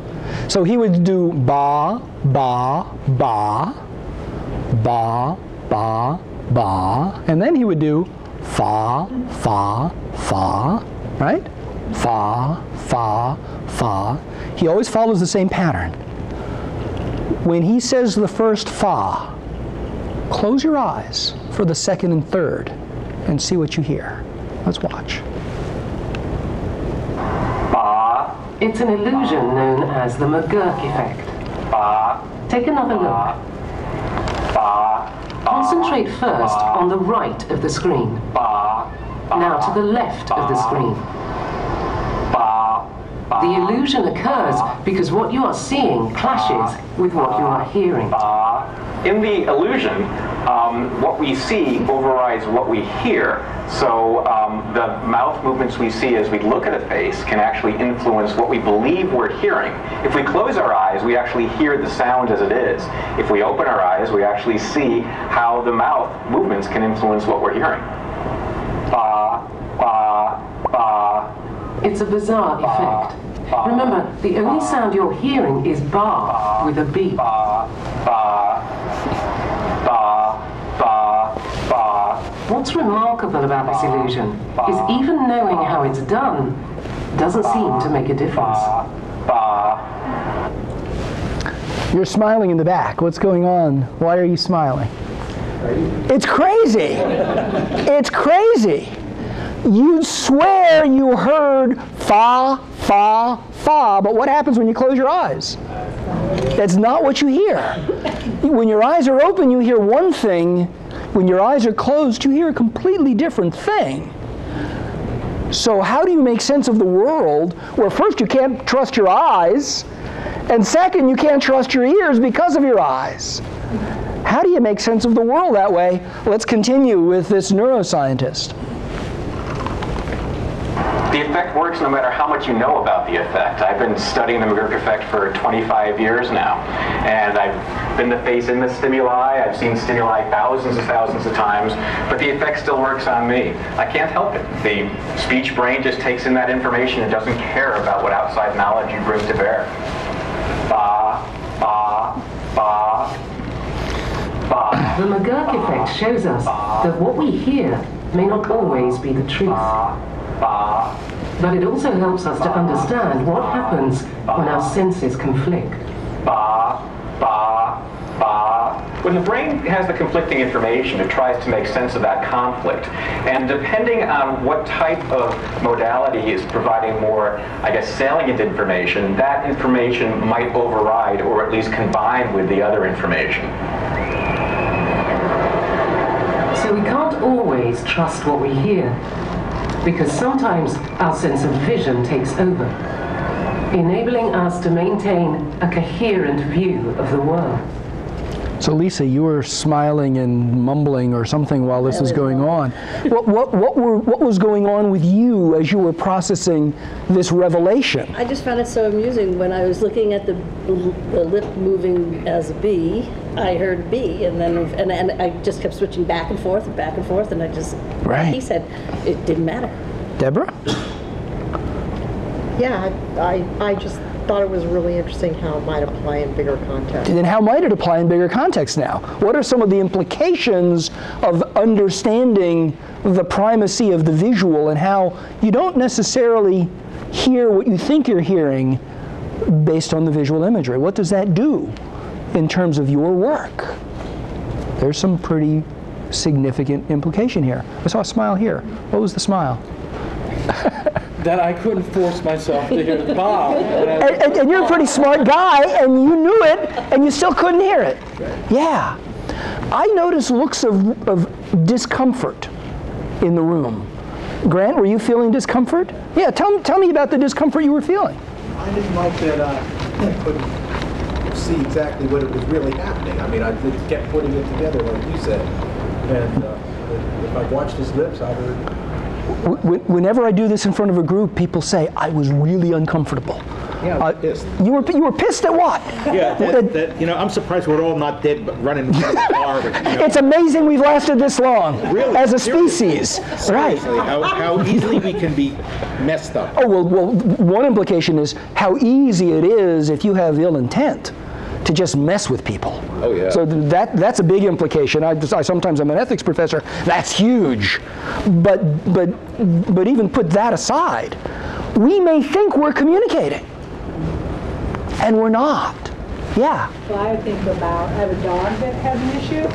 So he would do ba, ba, ba, ba, ba, ba, and then he would do fa, fa, fa, right? Fa, fa, fa. He always follows the same pattern. When he says the first fa, close your eyes for the second and third and see what you hear. Let's watch. Ba. It's an illusion known as the McGurk effect. Ba. Take another look. Ba. Concentrate first on the right of the screen. Ba. Now to the left of the screen. Ba. The illusion occurs because what you are seeing clashes with what you are hearing. In the illusion, what we see overrides what we hear. So the mouth movements we see as we look at a face can actually influence what we believe we're hearing. If we close our eyes, we actually hear the sound as it is. If we open our eyes, we actually see how the mouth movements can influence what we're hearing. Ba, ba, ba. It's a bizarre effect. Remember, the only sound you're hearing is ba with a B. Ba, ba, ba, ba, ba. What's remarkable about this illusion is even knowing how it's done doesn't seem to make a difference. Ba. You're smiling in the back. What's going on? Why are you smiling? It's crazy. It's crazy. You'd swear you heard fa, fa, fa, but what happens when you close your eyes? That's not what you hear. When your eyes are open, you hear one thing. When your eyes are closed, you hear a completely different thing. So how do you make sense of the world where first you can't trust your eyes, and second you can't trust your ears because of your eyes? How do you make sense of the world that way? Let's continue with this neuroscientist. The effect works no matter how much you know about the effect. I've been studying the McGurk effect for 25 years now, and I've been the face in the stimuli. I've seen stimuli thousands of times, but the effect still works on me. I can't help it. The speech brain just takes in that information and doesn't care about what outside knowledge you bring to bear. Ba, ba, ba, ba. The McGurk effect shows us that what we hear may not always be the truth. But it also helps us to understand what happens when our senses conflict. Ba, ba, ba. When the brain has the conflicting information, it tries to make sense of that conflict. And depending on what type of modality is providing more, I guess, salient information, that information might override or at least combine with the other information. So we can't always trust what we hear, because sometimes our sense of vision takes over, enabling us to maintain a coherent view of the world. So Lisa, you were smiling and mumbling or something while this was going on. What was going on with you as you were processing this revelation? I just found it so amusing when I was looking at the lip moving as a B. I heard B, and then and I just kept switching back and forth, and I just he said it didn't matter. Deborah? Yeah, I just thought it was really interesting how it might apply in bigger context. And how might it apply in bigger context now? What are some of the implications of understanding the primacy of the visual and how you don't necessarily hear what you think you're hearing based on the visual imagery? What does that do in terms of your work? There's some pretty significant implication here. I saw a smile here. What was the smile? That I couldn't force myself to hear the ba. And you're a pretty smart guy, and you knew it, and you still couldn't hear it. Yeah. I noticed looks of discomfort in the room. Grant, were you feeling discomfort? Yeah, tell me about the discomfort you were feeling. I didn't like that I couldn't see exactly what it was really happening. I mean, I just kept putting it together, like you said. And if I watched his lips, I heard... Whenever I do this in front of a group, people say, I was really uncomfortable. Yeah, I was pissed. You were pissed at what? Yeah, that, I'm surprised we're all not dead, but running in the car. It's amazing we've lasted this long Really? as a Seriously. species. Right. How easily we can be messed up. Oh, well, one implication is how easy it is if you have ill intent to just mess with people. Oh, yeah. So that's a big implication. I sometimes I'm an ethics professor. That's huge. But even put that aside, we may think we're communicating, and we're not. Yeah. Well, I think about, I have a dog that has an issue,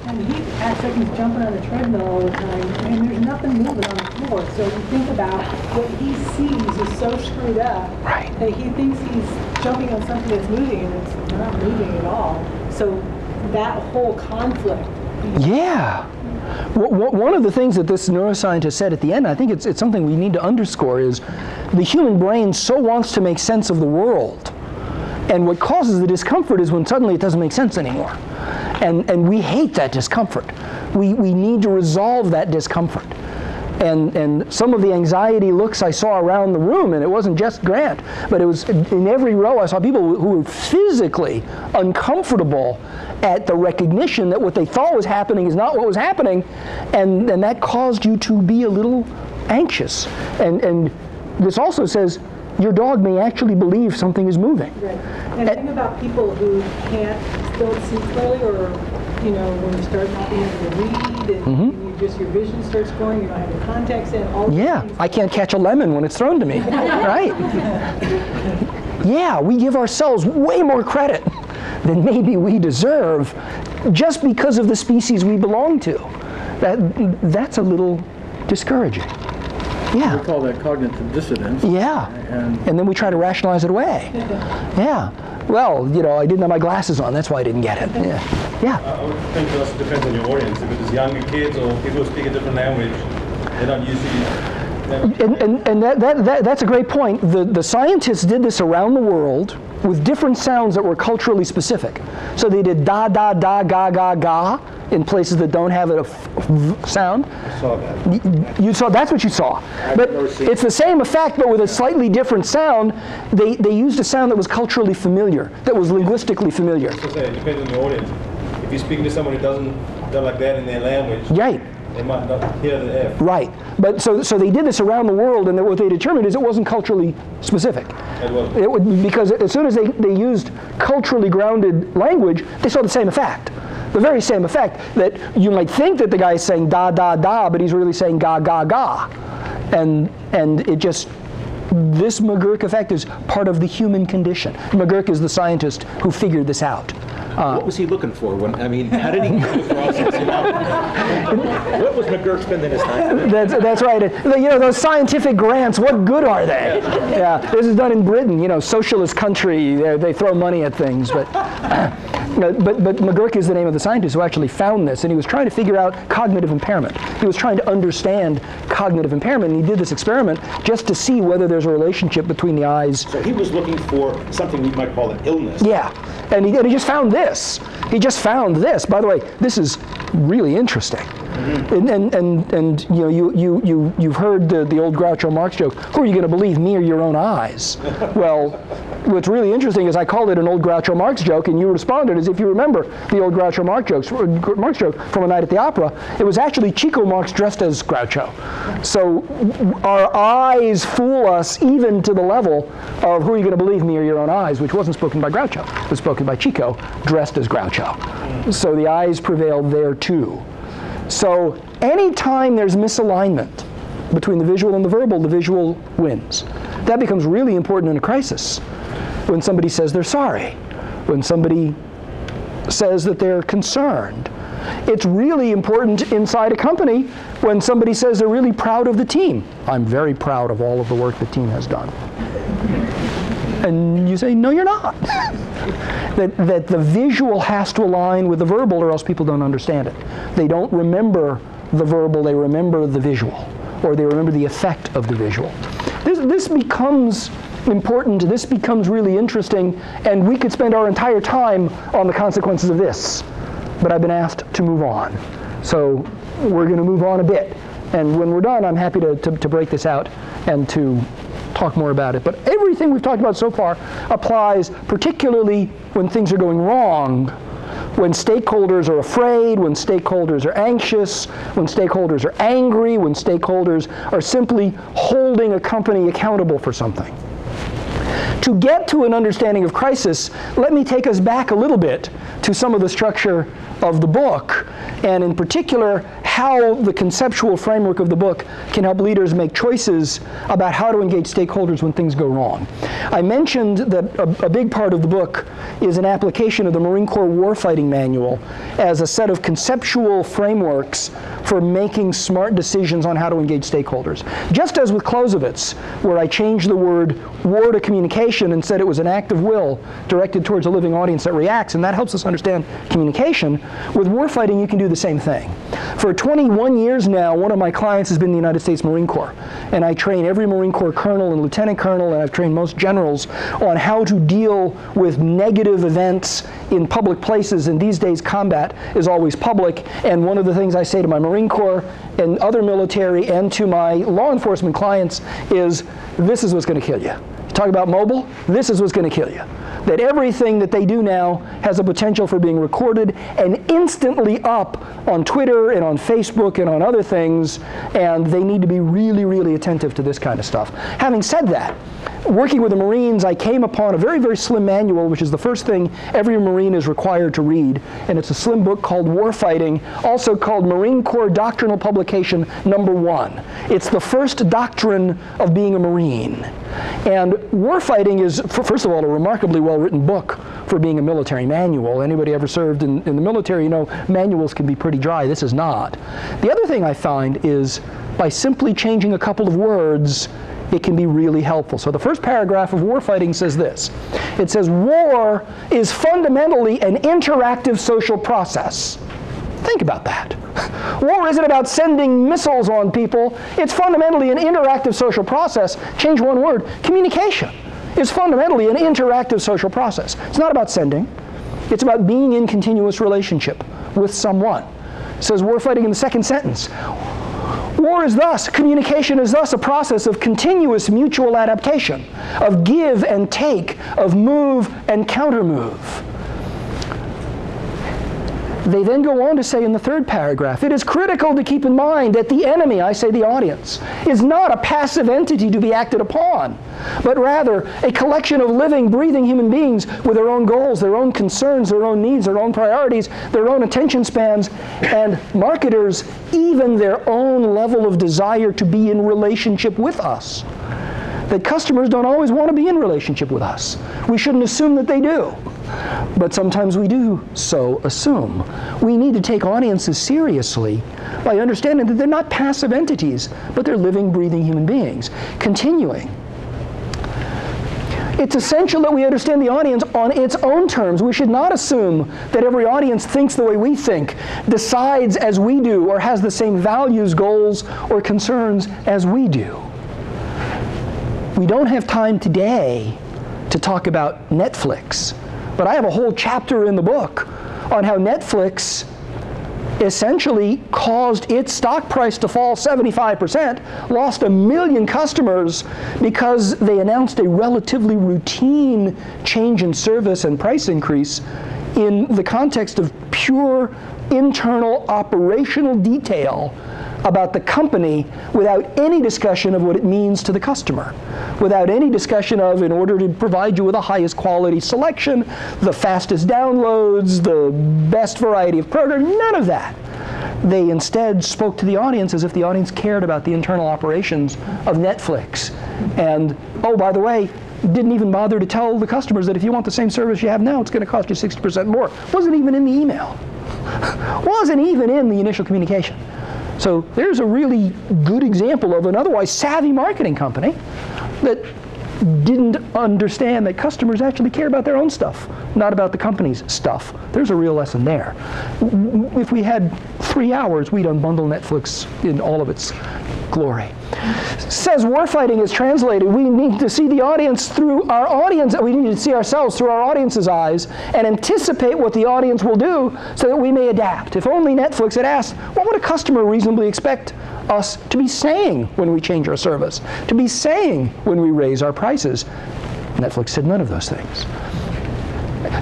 and he acts like he's jumping on the treadmill all the time, and there's nothing moving on the floor. So you think about what he sees is so screwed up that he thinks he's jumping on something that's moving, and it's not moving at all. So that whole conflict. Yeah. One of the things that this neuroscientist said at the end, I think it's something we need to underscore, is the human brain so wants to make sense of the world. And what causes the discomfort is when suddenly it doesn't make sense anymore. And we hate that discomfort. We need to resolve that discomfort. And some of the anxiety looks I saw around the room, and it wasn't just Grant, but it was in every row I saw people who were physically uncomfortable at the recognition that what they thought was happening is not what was happening, and that caused you to be a little anxious. And this also says your dog may actually believe something is moving. Right. And think about people who still see clearly, or when you start not being able to read, and your vision starts going, you don't have the context in, all these things. I can't catch a lemon when it's thrown to me, right? Yeah, we give ourselves way more credit than maybe we deserve just because of the species we belong to. That's a little discouraging. Yeah. We call that cognitive dissonance. Yeah. And then we try to rationalize it away. Yeah. Well, I didn't have my glasses on. That's why I didn't get it. Yeah. I would think it also depends on your audience. If it's younger kids or people who speak a different language, they're not used to And that's a great point. The scientists did this around the world with different sounds that were culturally specific. So they did da, da, da, ga, ga, ga in places that don't have a sound. I saw that. You saw, that's what you saw. But it's the same effect, but with a slightly different sound. They used a sound that was culturally familiar, that was linguistically familiar. It depends on your audience. If you're speaking to someone who doesn't like that in their language, right, they might not hear the F. Right. But so they did this around the world, and what they determined is it wasn't culturally specific. It wasn't. Because as soon as they used culturally grounded language, they saw the same effect. The very same effect, that you might think that the guy is saying da, da, da, but he's really saying ga, ga, ga. And it just, this McGurk effect is part of the human condition. McGurk is the scientist who figured this out. What was he looking for? How did he come across this? What was McGurk spending his time doing? That's right. Those scientific grants, what good are they? Yeah, this is done in Britain, socialist country. They throw money at things, but McGurk is the name of the scientist who actually found this, and he was trying to figure out cognitive impairment. He was trying to understand cognitive impairment, and he did this experiment just to see whether there's a relationship between the eyes. So he was looking for something we might call an illness. Yeah, and he just found this. He just found this. By the way, this is really interesting. And you've heard the old Groucho Marx joke. Who are you going to believe, me or your own eyes? Well, what's really interesting is I called it an old Groucho Marx joke, and you responded as if you remember the old Groucho Marx joke from A Night at the Opera. It was actually Chico Marx dressed as Groucho. So our eyes fool us even to the level of who are you going to believe, me or your own eyes, which wasn't spoken by Groucho. It was spoken by Chico dressed as Groucho. So the eyes prevailed there too. So anytime there's misalignment between the visual and the visual wins. That becomes really important in a crisis. When somebody says they're sorry, when somebody says that they're concerned. It's really important inside a company when somebody says they're really proud of the team. I'm very proud of all of the work the team has done. And you say, no, you're not. that the visual has to align with the verbal, or else people don't understand it. They don't remember the verbal, they remember the visual, or they remember the effect of the visual. This becomes important, this becomes really interesting, and we could spend our entire time on the consequences of this. But I've been asked to move on. So we're going to move on a bit. And when we're done, I'm happy to break this out and to talk more about it. But everything we've talked about so far applies particularly when things are going wrong, when stakeholders are afraid, when stakeholders are anxious, when stakeholders are angry, when stakeholders are simply holding a company accountable for something. To get to an understanding of crisis, let me take us back a little bit to some of the structure of the book, and in particular, how the conceptual framework of the book can help leaders make choices about how to engage stakeholders when things go wrong. I mentioned that a big part of the book is an application of the Marine Corps Warfighting Manual as a set of conceptual frameworks for making smart decisions on how to engage stakeholders. Just as with Clausewitz, where I changed the word war to communication and said it was an act of will directed towards a living audience that reacts, and that helps us understand communication. With warfighting, you can do the same thing. For 21 years now, one of my clients has been the United States Marine Corps, and I train every Marine Corps colonel and lieutenant colonel, and I've trained most generals on how to deal with negative events in public places, and these days combat is always public, and one of the things I say to my Marine Corps and other military and to my law enforcement clients is, this is what's going to kill you. Talk about mobile, this is what's going to kill you. That everything that they do now has a potential for being recorded and instantly up on Twitter and on Facebook and on other things, and they need to be really, really attentive to this kind of stuff. Having said that, working with the Marines, I came upon a very, very slim manual, which is the first thing every Marine is required to read, and it's a slim book called Warfighting, also called Marine Corps Doctrinal Publication #1. It's the first doctrine of being a Marine. And warfighting is, first of all, a remarkably well-written book for being a military manual. Anybody ever served in the military, you know, manuals can be pretty dry. This is not. The other thing I find is by simply changing a couple of words, it can be really helpful. So the first paragraph of Warfighting says this. It says, war is fundamentally an interactive social process. Think about that. War isn't about sending missiles on people. It's fundamentally an interactive social process. Change one word. Communication is fundamentally an interactive social process. It's not about sending. It's about being in continuous relationship with someone. It says warfighting in the second sentence. War is thus, communication is thus a process of continuous mutual adaptation, of give and take, of move and counter-move. They then go on to say in the third paragraph, it is critical to keep in mind that the enemy, I say the audience, is not a passive entity to be acted upon, but rather a collection of living, breathing human beings with their own goals, their own concerns, their own needs, their own priorities, their own attention spans, and marketers, even their own level of desire to be in relationship with us. That customers don't always want to be in relationship with us. We shouldn't assume that they do. But sometimes we do so assume. We need to take audiences seriously by understanding that they're not passive entities, but they're living, breathing human beings. Continuing. It's essential that we understand the audience on its own terms. We should not assume that every audience thinks the way we think, decides as we do, or has the same values, goals, or concerns as we do. We don't have time today to talk about Netflix, but I have a whole chapter in the book on how Netflix essentially caused its stock price to fall 75%, lost 1 million customers because they announced a relatively routine change in service and price increase in the context of pure internal operational detail about the company without any discussion of what it means to the customer, without any discussion of, in order to provide you with the highest quality selection, the fastest downloads, the best variety of programs, none of that. They instead spoke to the audience as if the audience cared about the internal operations of Netflix. And, oh, by the way, didn't even bother to tell the customers that if you want the same service you have now, it's going to cost you 60% more. Wasn't even in the email. Wasn't even in the initial communication. So there's a really good example of an otherwise savvy marketing company that didn't understand that customers actually care about their own stuff, not about the company's stuff. There's a real lesson there. If we had 3 hours, we'd unbundle Netflix in all of its glory. Says warfighting is translated, we need to see the audience through our audience, we need to see ourselves through our audience's eyes and anticipate what the audience will do so that we may adapt. If only Netflix had asked, what would a customer reasonably expect us to be saying when we change our service, to be saying when we raise our prices. Netflix said none of those things.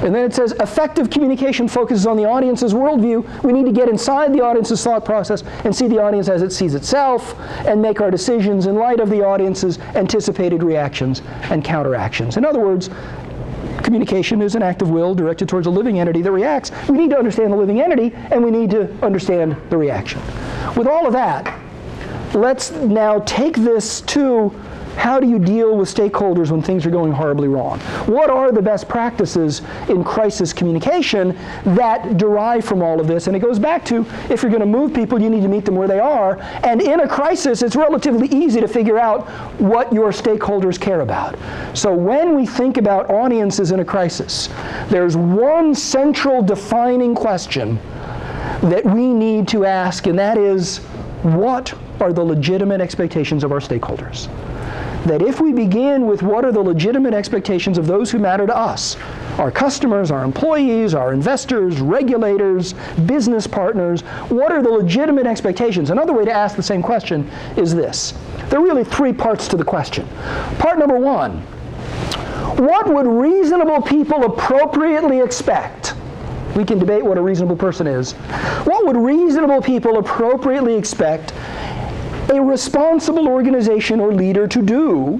And then it says, effective communication focuses on the audience's worldview. We need to get inside the audience's thought process and see the audience as it sees itself and make our decisions in light of the audience's anticipated reactions and counteractions. In other words, communication is an act of will directed towards a living entity that reacts. We need to understand the living entity, and we need to understand the reaction. With all of that, let's now take this to how do you deal with stakeholders when things are going horribly wrong? What are the best practices in crisis communication that derive from all of this? And it goes back to, if you're going to move people, you need to meet them where they are. And in a crisis, it's relatively easy to figure out what your stakeholders care about. So when we think about audiences in a crisis, there's one central defining question that we need to ask, and that is, what are the legitimate expectations of our stakeholders? That if we begin with what are the legitimate expectations of those who matter to us, our customers, our employees, our investors, regulators, business partners, what are the legitimate expectations? Another way to ask the same question is this. There are really three parts to the question. Part number one, what would reasonable people appropriately expect? We can debate what a reasonable person is. What would reasonable people appropriately expect a responsible organization or leader to do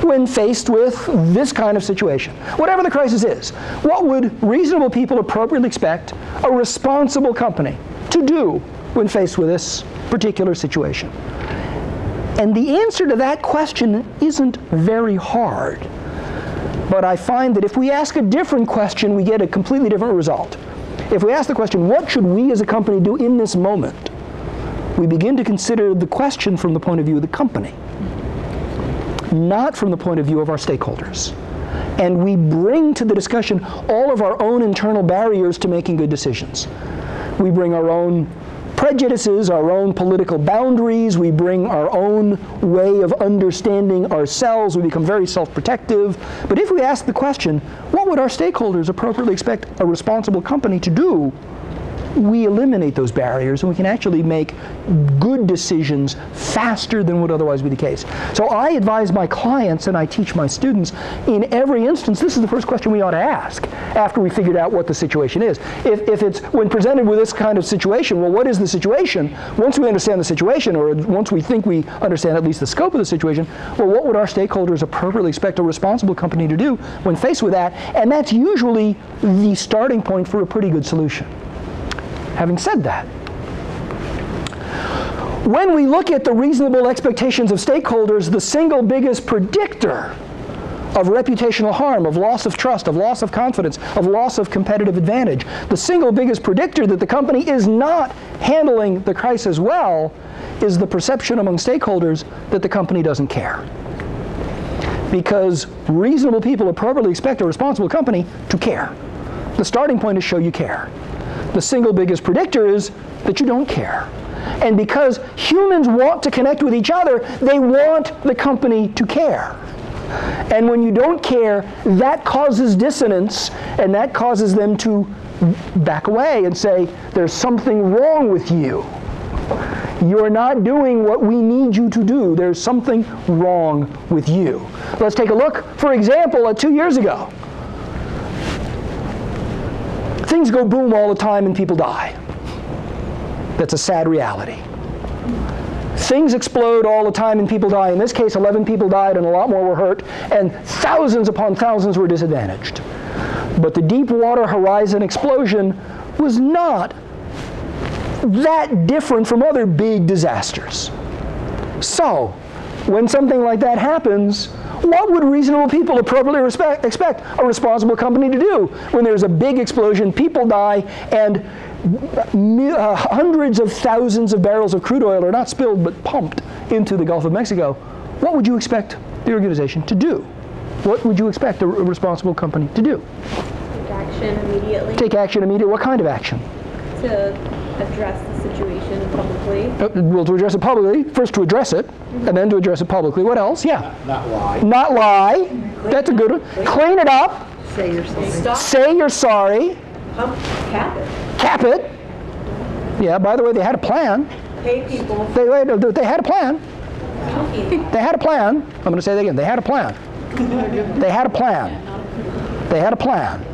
when faced with this kind of situation? Whatever the crisis is, what would reasonable people appropriately expect a responsible company to do when faced with this particular situation? And the answer to that question isn't very hard. But I find that if we ask a different question, we get a completely different result. If we ask the question, what should we as a company do in this moment? We begin to consider the question from the point of view of the company, not from the point of view of our stakeholders. And we bring to the discussion all of our own internal barriers to making good decisions. We bring our own prejudices, our own political boundaries, we bring our own way of understanding ourselves, we become very self-protective. But if we ask the question, what would our stakeholders appropriately expect a responsible company to do? We eliminate those barriers, and we can actually make good decisions faster than would otherwise be the case. So I advise my clients and I teach my students, in every instance, this is the first question we ought to ask after we figured out what the situation is. If it's, when presented with this kind of situation, well, what is the situation? Once we understand the situation, or once we think we understand at least the scope of the situation, well, what would our stakeholders appropriately expect a responsible company to do when faced with that? And that's usually the starting point for a pretty good solution. Having said that, when we look at the reasonable expectations of stakeholders, the single biggest predictor of reputational harm, of loss of trust, of loss of confidence, of loss of competitive advantage, the single biggest predictor that the company is not handling the crisis well is the perception among stakeholders that the company doesn't care. Because reasonable people appropriately expect a responsible company to care. The starting point is show you care. The single biggest predictor is that you don't care. And because humans want to connect with each other, they want the company to care. And when you don't care, that causes dissonance, and that causes them to back away and say, there's something wrong with you. You're not doing what we need you to do. There's something wrong with you. Let's take a look, for example, at 2 years ago. Things go boom all the time and people die. That's a sad reality. Things explode all the time and people die. In this case, 11 people died and a lot more were hurt, and thousands upon thousands were disadvantaged. But the Deepwater Horizon explosion was not that different from other big disasters. So, when something like that happens, what would reasonable people appropriately expect a responsible company to do when there's a big explosion, people die, and hundreds of thousands of barrels of crude oil are not spilled but pumped into the Gulf of Mexico? What would you expect the organization to do? What would you expect a responsible company to do? Take action immediately. Take action immediately. What kind of action? To address the situation publicly. Well, to address it publicly, first to address it, and then to address it publicly. What else? Yeah. Not lie. Not lie. That's a good one. Clean it up. Say you're sorry. Say you're sorry. Cap it. Cap it. Yeah, by the way, they had a plan. pay people. They had a plan. They had a plan. I'm going to say that again. They had a plan. They had a plan. They had a plan.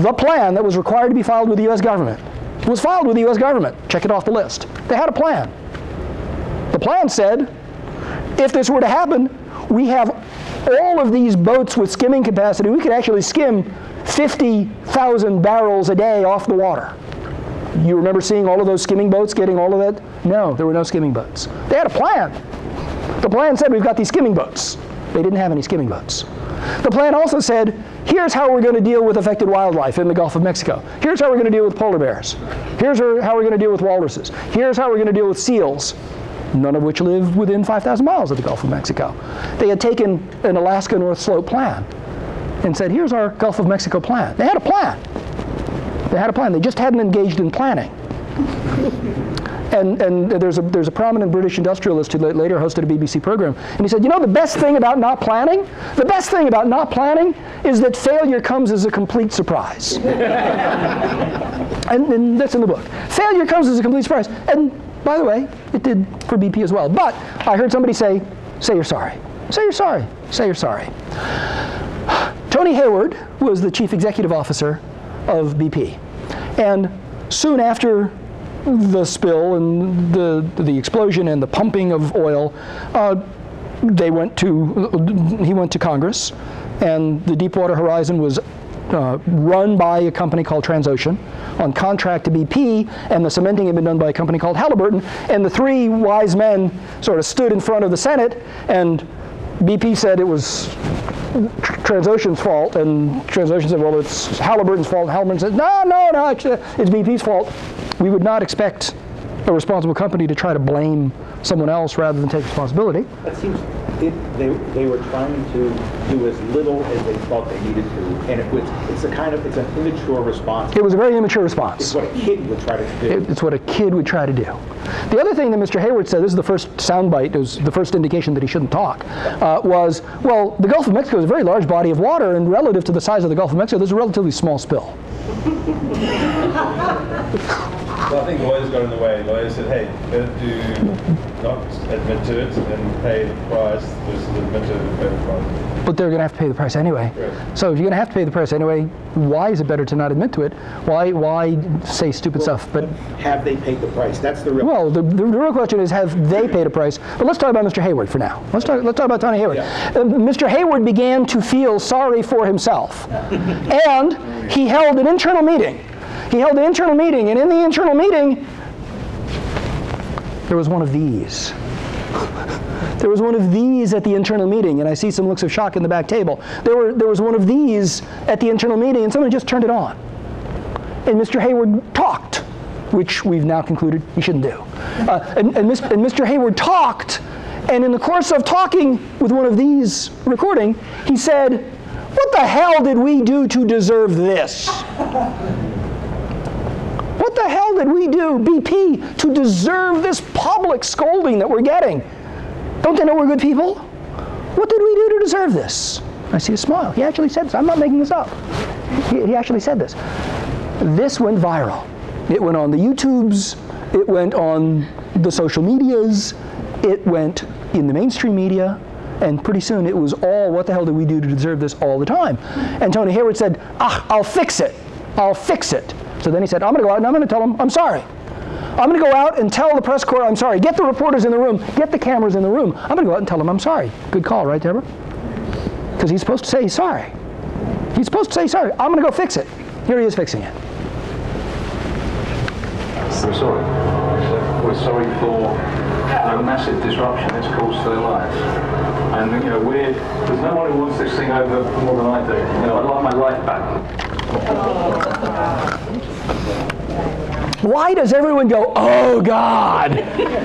The plan that was required to be filed with the U.S. government was filed with the U.S. government. Check it off the list. They had a plan. The plan said, if this were to happen, we have all of these boats with skimming capacity. We could actually skim 50,000 barrels a day off the water. You remember seeing all of those skimming boats getting all of that? No, there were no skimming boats. They had a plan. The plan said we've got these skimming boats. They didn't have any skimming boats. The plan also said, here's how we're going to deal with affected wildlife in the Gulf of Mexico. Here's how we're going to deal with polar bears. Here's how we're going to deal with walruses. Here's how we're going to deal with seals, none of which live within 5,000 miles of the Gulf of Mexico. They had taken an Alaska North Slope plan and said, here's our Gulf of Mexico plan. They had a plan. They had a plan. They just hadn't engaged in planning. And there's a prominent British industrialist who later hosted a BBC program, and he said, you know, the best thing about not planning? The best thing about not planning is that failure comes as a complete surprise. and that's in the book. Failure comes as a complete surprise. And by the way, it did for BP as well. But I heard somebody say you're sorry. Say you're sorry. Say you're sorry. Tony Hayward was the chief executive officer of BP. And soon after the spill and the explosion and the pumping of oil, he went to Congress, and the Deepwater Horizon was run by a company called Transocean on contract to BP, and the cementing had been done by a company called Halliburton. And the three wise men sort of stood in front of the Senate, and BP said it was Transocean's fault, and Transocean said, well, it's Halliburton's fault. Halliburton said, no, it's BP's fault. We would not expect a responsible company to try to blame someone else rather than take responsibility. That seems, they were trying to do as little as they thought they needed to, and it's an immature response. It was a very immature response. It's what a kid would try to do. It's what a kid would try to do. The other thing that Mr. Hayward said, this is the first soundbite, it was the first indication that he shouldn't talk, was, well, the Gulf of Mexico is a very large body of water, and relative to the size of the Gulf of Mexico, there's a relatively small spill. Well, I think lawyers got in the way. Lawyers said, hey, better to not admit to it and pay the price versus admit to it and pay the price. But they're going to have to pay the price anyway. Right. So if you're going to have to pay the price anyway, why is it better to not admit to it? Why say stupid stuff? But have they paid the price? That's the real. Well, the real question is, have they paid a price? But let's talk about Mr. Hayward for now. Let's talk about Tony Hayward. Yeah. Mr. Hayward began to feel sorry for himself, and he held an internal meeting. He held an internal meeting, and in the internal meeting, there was one of these. There was one of these at the internal meeting, and I see some looks of shock in the back table. There was one of these at the internal meeting, and someone just turned it on. And Mr. Hayward talked, which we've now concluded he shouldn't do. And Mr. Hayward talked, and in the course of talking with one of these recording, he said, "What the hell did we do to deserve this? What the hell did we do, BP, to deserve this public scolding that we're getting? Don't they know we're good people? What did we do to deserve this?" I see a smile. He actually said this. I'm not making this up. He actually said this. This went viral. It went on the YouTubes. It went on the social medias. It went in the mainstream media. And pretty soon it was all, what the hell did we do to deserve this all the time? And Tony Hayward said, I'll fix it. I'll fix it. So then he said, I'm going to go out and I'm going to tell them I'm sorry. I'm going to go out and tell the press corps I'm sorry. Get the reporters in the room. Get the cameras in the room. I'm going to go out and tell them I'm sorry. Good call, right, Deborah? Because he's supposed to say he's sorry. He's supposed to say sorry. I'm going to go fix it. Here he is fixing it. We're sorry. We're sorry for a massive disruption it's caused to their lives. And there's no one who wants this thing over more than I do. I'd like my life back. Why does everyone go, oh God?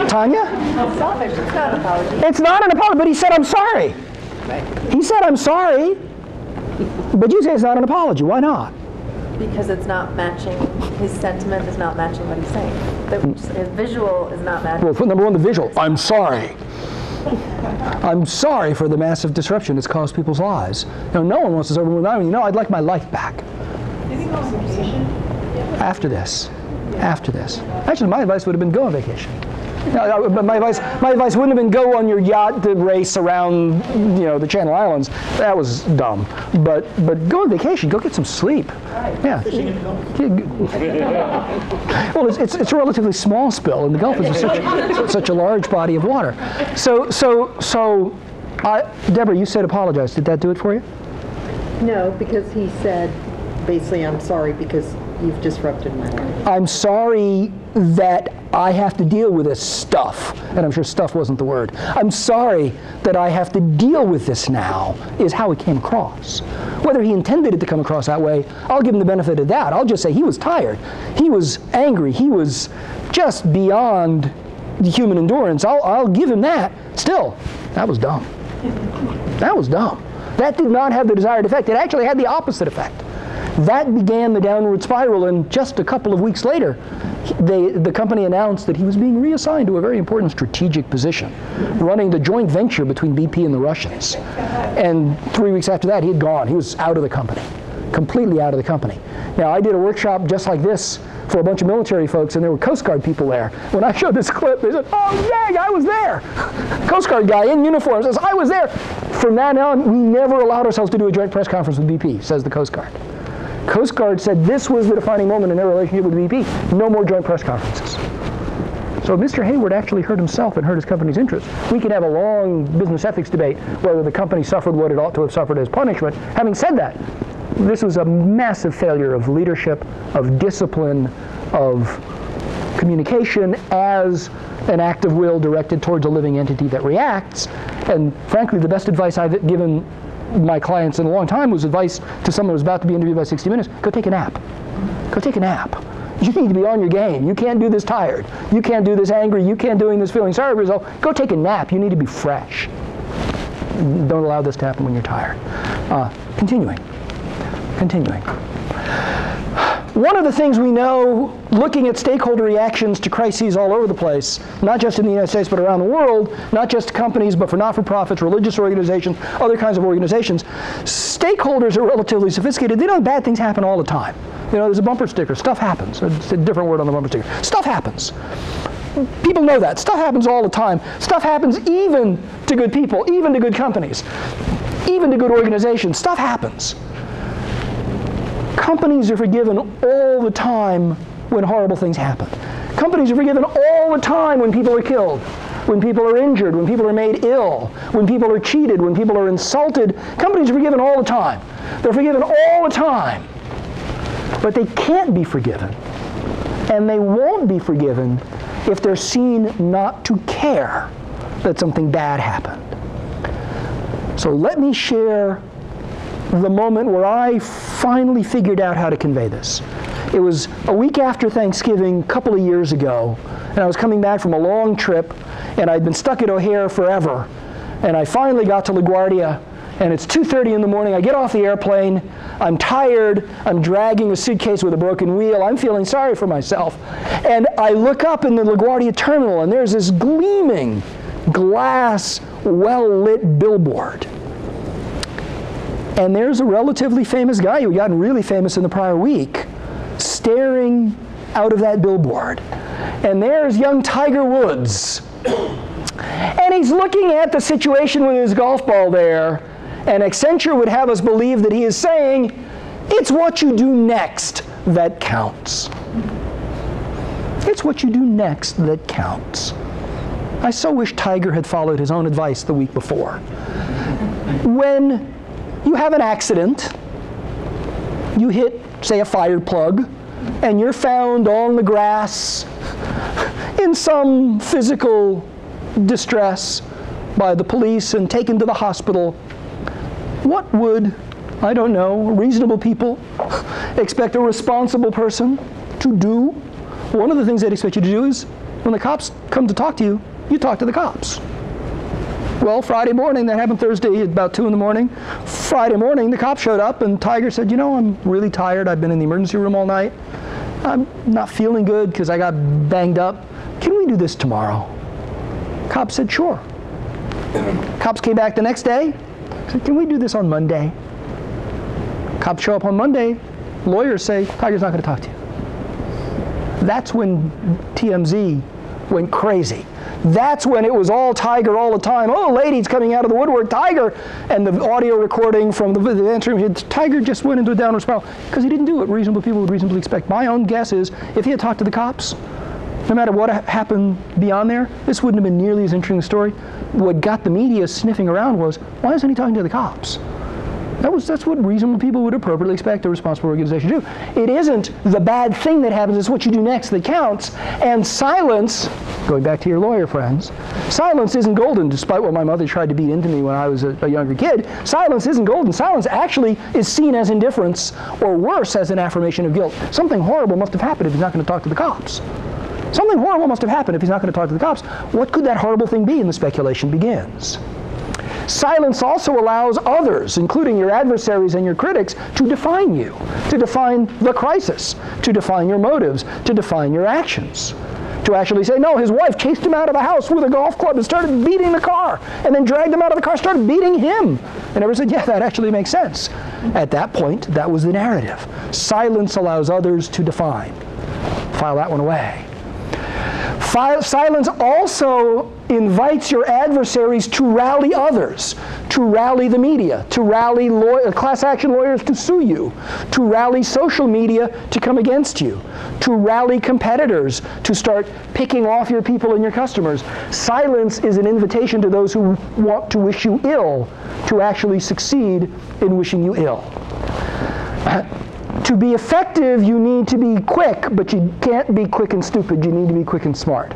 Tanya? It's selfish. It's not an apology. It's not an apology, but he said I'm sorry. He said I'm sorry, but you say it's not an apology. Why not? Because it's not matching, his sentiment is not matching what he's saying. His visual is not matching. Well, number one, the visual. I'm sorry. I'm sorry for the massive disruption it's caused people's lives. No one wants to serve with I'd like my life back. Is he on vacation? After this. after this. Actually, my advice would have been go on vacation. No, my advice wouldn't have been go on your yacht to race around, the Channel Islands. That was dumb. But go on vacation. Go get some sleep. Yeah. Well, it's a relatively small spill, and the Gulf is such a large body of water. So, Deborah, you said apologize. Did that do it for you? No, because he said, basically, I'm sorry because you've disrupted my life. I'm sorry that I have to deal with this stuff. And I'm sure stuff wasn't the word. I'm sorry that I have to deal with this now, is how it came across. Whether he intended it to come across that way, I'll give him the benefit of that. I'll just say he was tired. He was angry. He was just beyond human endurance. I'll give him that. Still, that was dumb. That was dumb. That did not have the desired effect. It actually had the opposite effect. That began the downward spiral, and just a couple of weeks later, the company announced that he was being reassigned to a very important strategic position, running the joint venture between BP and the Russians. And 3 weeks after that, he had gone. He was out of the company, completely out of the company. Now, I did a workshop just like this for a bunch of military folks, and there were Coast Guard people there. When I showed this clip, they said, "Oh, yeah, I was there." Coast Guard guy in uniform says, "I was there." From that on, we never allowed ourselves to do a joint press conference with BP, says the Coast Guard. Coast Guard said this was the defining moment in their relationship with BP. No more joint press conferences. So Mr. Hayward actually hurt himself and hurt his company's interests. We could have a long business ethics debate whether the company suffered what it ought to have suffered as punishment. Having said that, this was a massive failure of leadership, of discipline, of communication as an act of will directed towards a living entity that reacts. And frankly, the best advice I've given my clients in a long time was advice to someone who was about to be interviewed by 60 Minutes. Go take a nap. Go take a nap. You need to be on your game. You can't do this tired. You can't do this angry. You can't do this feeling sorry for yourself. Go take a nap. You need to be fresh. Don't allow this to happen when you're tired. Continuing. One of the things we know, looking at stakeholder reactions to crises all over the place, not just in the United States but around the world, not just companies but for not-for-profits, religious organizations, other kinds of organizations, stakeholders are relatively sophisticated. They know bad things happen all the time. There's a bumper sticker. Stuff happens. It's a different word on the bumper sticker. Stuff happens. People know that. Stuff happens all the time. Stuff happens even to good people, even to good companies, even to good organizations. Stuff happens. Companies are forgiven all the time when horrible things happen. Companies are forgiven all the time when people are killed, when people are injured, when people are made ill, when people are cheated, when people are insulted. Companies are forgiven all the time. They're forgiven all the time. But they can't be forgiven, and they won't be forgiven if they're seen not to care that something bad happened. So let me share the moment where I finally figured out how to convey this. It was a week after Thanksgiving, a couple of years ago, and I was coming back from a long trip, and I'd been stuck at O'Hare forever, and I finally got to LaGuardia, and it's 2:30 in the morning. I get off the airplane. I'm tired. I'm dragging a suitcase with a broken wheel. I'm feeling sorry for myself. And I look up in the LaGuardia terminal, and there's this gleaming glass, well-lit billboard. And there's a relatively famous guy who had gotten really famous in the prior week staring out of that billboard. And there's young Tiger Woods. And he's looking at the situation with his golf ball there, and Accenture would have us believe that he is saying, it's what you do next that counts. It's what you do next that counts. I so wish Tiger had followed his own advice the week before. When you have an accident, you hit, say, a fire plug, and you're found on the grass in some physical distress by the police and taken to the hospital. What would, I don't know, reasonable people expect a responsible person to do? One of the things they'd expect you to do is, when the cops come to talk to you, you talk to the cops. Well, Friday morning, that happened Thursday at about 2 in the morning. Friday morning, the cop showed up, and Tiger said, I'm really tired. I've been in the emergency room all night. I'm not feeling good because I got banged up. Can we do this tomorrow? Cop said, sure. Cops came back the next day, said, can we do this on Monday? Cops show up on Monday. Lawyers say, Tiger's not going to talk to you. That's when TMZ went crazy. That's when it was all Tiger all the time. Oh, ladies coming out of the woodwork, Tiger! And the audio recording from the answering, Tiger just went into a downward spiral because he didn't do what reasonable people would reasonably expect. My own guess is if he had talked to the cops, no matter what happened beyond there, this wouldn't have been nearly as interesting a story. What got the media sniffing around was, why isn't he talking to the cops? That's what reasonable people would appropriately expect a responsible organization to do. It isn't the bad thing that happens, it's what you do next that counts. And silence, going back to your lawyer friends, silence isn't golden, despite what my mother tried to beat into me when I was a younger kid. Silence isn't golden. Silence actually is seen as indifference, or worse, as an affirmation of guilt. Something horrible must have happened if he's not going to talk to the cops. Something horrible must have happened if he's not going to talk to the cops. What could that horrible thing be? And the speculation begins. Silence also allows others, including your adversaries and your critics, to define you, to define the crisis, to define your motives, to define your actions. To actually say, no, his wife chased him out of the house with a golf club and started beating the car, and then dragged him out of the car, started beating him. And everyone said, yeah, that actually makes sense. At that point, that was the narrative. Silence allows others to define. File that one away. Silence also invites your adversaries to rally others, to rally the media, to rally class action lawyers to sue you, to rally social media to come against you, to rally competitors to start picking off your people and your customers. Silence is an invitation to those who want to wish you ill to actually succeed in wishing you ill. To be effective, you need to be quick, but you can't be quick and stupid. You need to be quick and smart.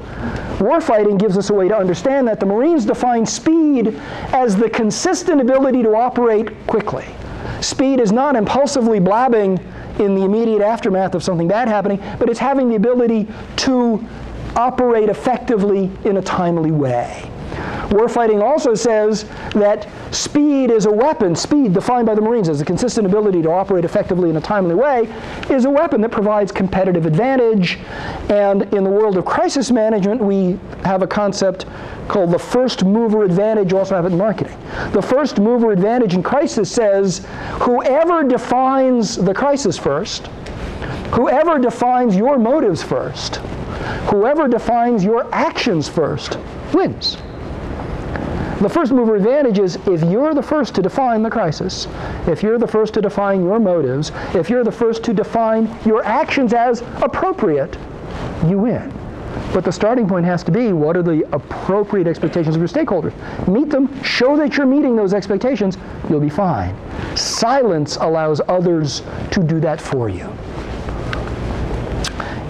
Warfighting gives us a way to understand that. The Marines define speed as the consistent ability to operate quickly. Speed is not impulsively blabbing in the immediate aftermath of something bad happening, but it's having the ability to operate effectively in a timely way. Warfighting also says that speed is a weapon. Speed, defined by the Marines as a consistent ability to operate effectively in a timely way, is a weapon that provides competitive advantage. And in the world of crisis management, we have a concept called the first mover advantage. You also have it in marketing. The first mover advantage in crisis says whoever defines the crisis first, whoever defines your motives first, whoever defines your actions first, wins. The first mover advantage is if you're the first to define the crisis, if you're the first to define your motives, if you're the first to define your actions as appropriate, you win. But the starting point has to be, what are the appropriate expectations of your stakeholders? Meet them, show that you're meeting those expectations, you'll be fine. Silence allows others to do that for you.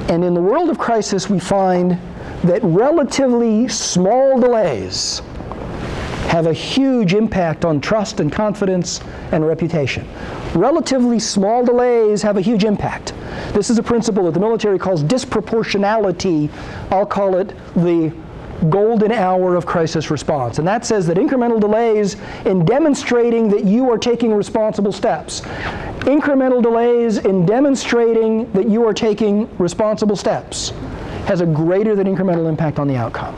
And in the world of crisis, we find that relatively small delays have a huge impact on trust and confidence and reputation. Relatively small delays have a huge impact. This is a principle that the military calls disproportionality. I'll call it the golden hour of crisis response. And that says that incremental delays in demonstrating that you are taking responsible steps, incremental delays in demonstrating that you are taking responsible steps, has a greater than incremental impact on the outcome.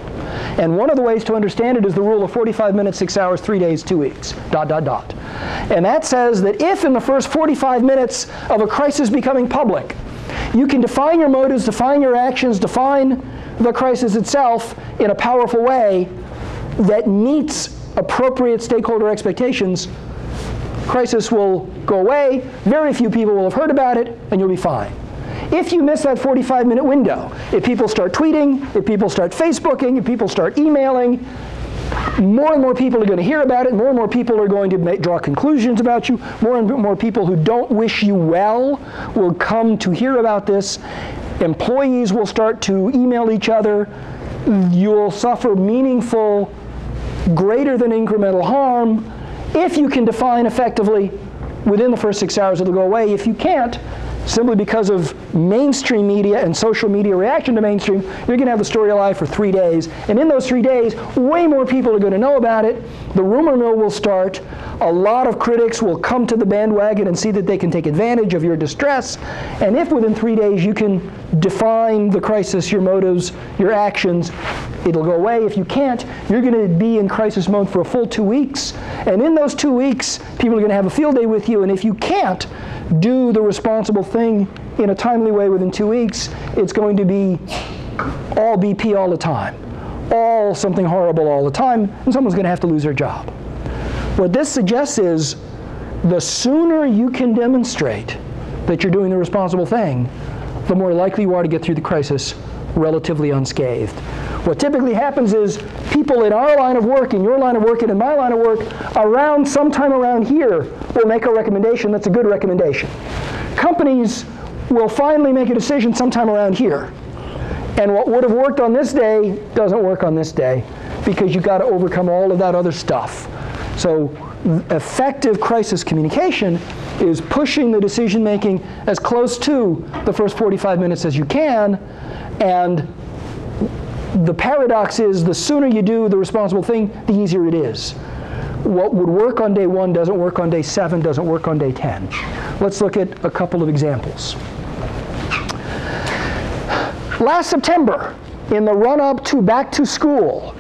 And one of the ways to understand it is the rule of 45 minutes, 6 hours, 3 days, 2 weeks, ... And that says that if in the first 45 minutes of a crisis becoming public, you can define your motives, define your actions, define the crisis itself in a powerful way that meets appropriate stakeholder expectations, crisis will go away, very few people will have heard about it, and you'll be fine. If you miss that 45-minute window, if people start tweeting, if people start Facebooking, if people start emailing, more and more people are going to hear about it, more and more people are going to draw conclusions about you, more and more people who don't wish you well will come to hear about this, employees will start to email each other, you'll suffer meaningful, greater than incremental harm. If you can define effectively, within the first 6 hours it'll go away. If you can't, simply because of mainstream media and social media reaction to mainstream, you're going to have the story alive for 3 days. And in those 3 days, way more people are going to know about it. The rumor mill will start. A lot of critics will come to the bandwagon and see that they can take advantage of your distress. And if within 3 days you can define the crisis, your motives, your actions, it'll go away. If you can't, you're going to be in crisis mode for a full 2 weeks. And in those 2 weeks, people are going to have a field day with you. And if you can't do the responsible thing in a timely way within 2 weeks, it's going to be all BP all the time, all something horrible all the time, and someone's going to have to lose their job. What this suggests is the sooner you can demonstrate that you're doing the responsible thing, the more likely you are to get through the crisis relatively unscathed. What typically happens is people in our line of work, in your line of work, and in my line of work, sometime around here, will make a recommendation that's a good recommendation. Companies will finally make a decision sometime around here. And what would have worked on this day doesn't work on this day because you've got to overcome all of that other stuff. So effective crisis communication is pushing the decision making as close to the first 45 minutes as you can. And the paradox is the sooner you do the responsible thing, the easier it is. What would work on day 1 doesn't work on day 7, doesn't work on day 10. Let's look at a couple of examples. Last September, in the run-up to back to school,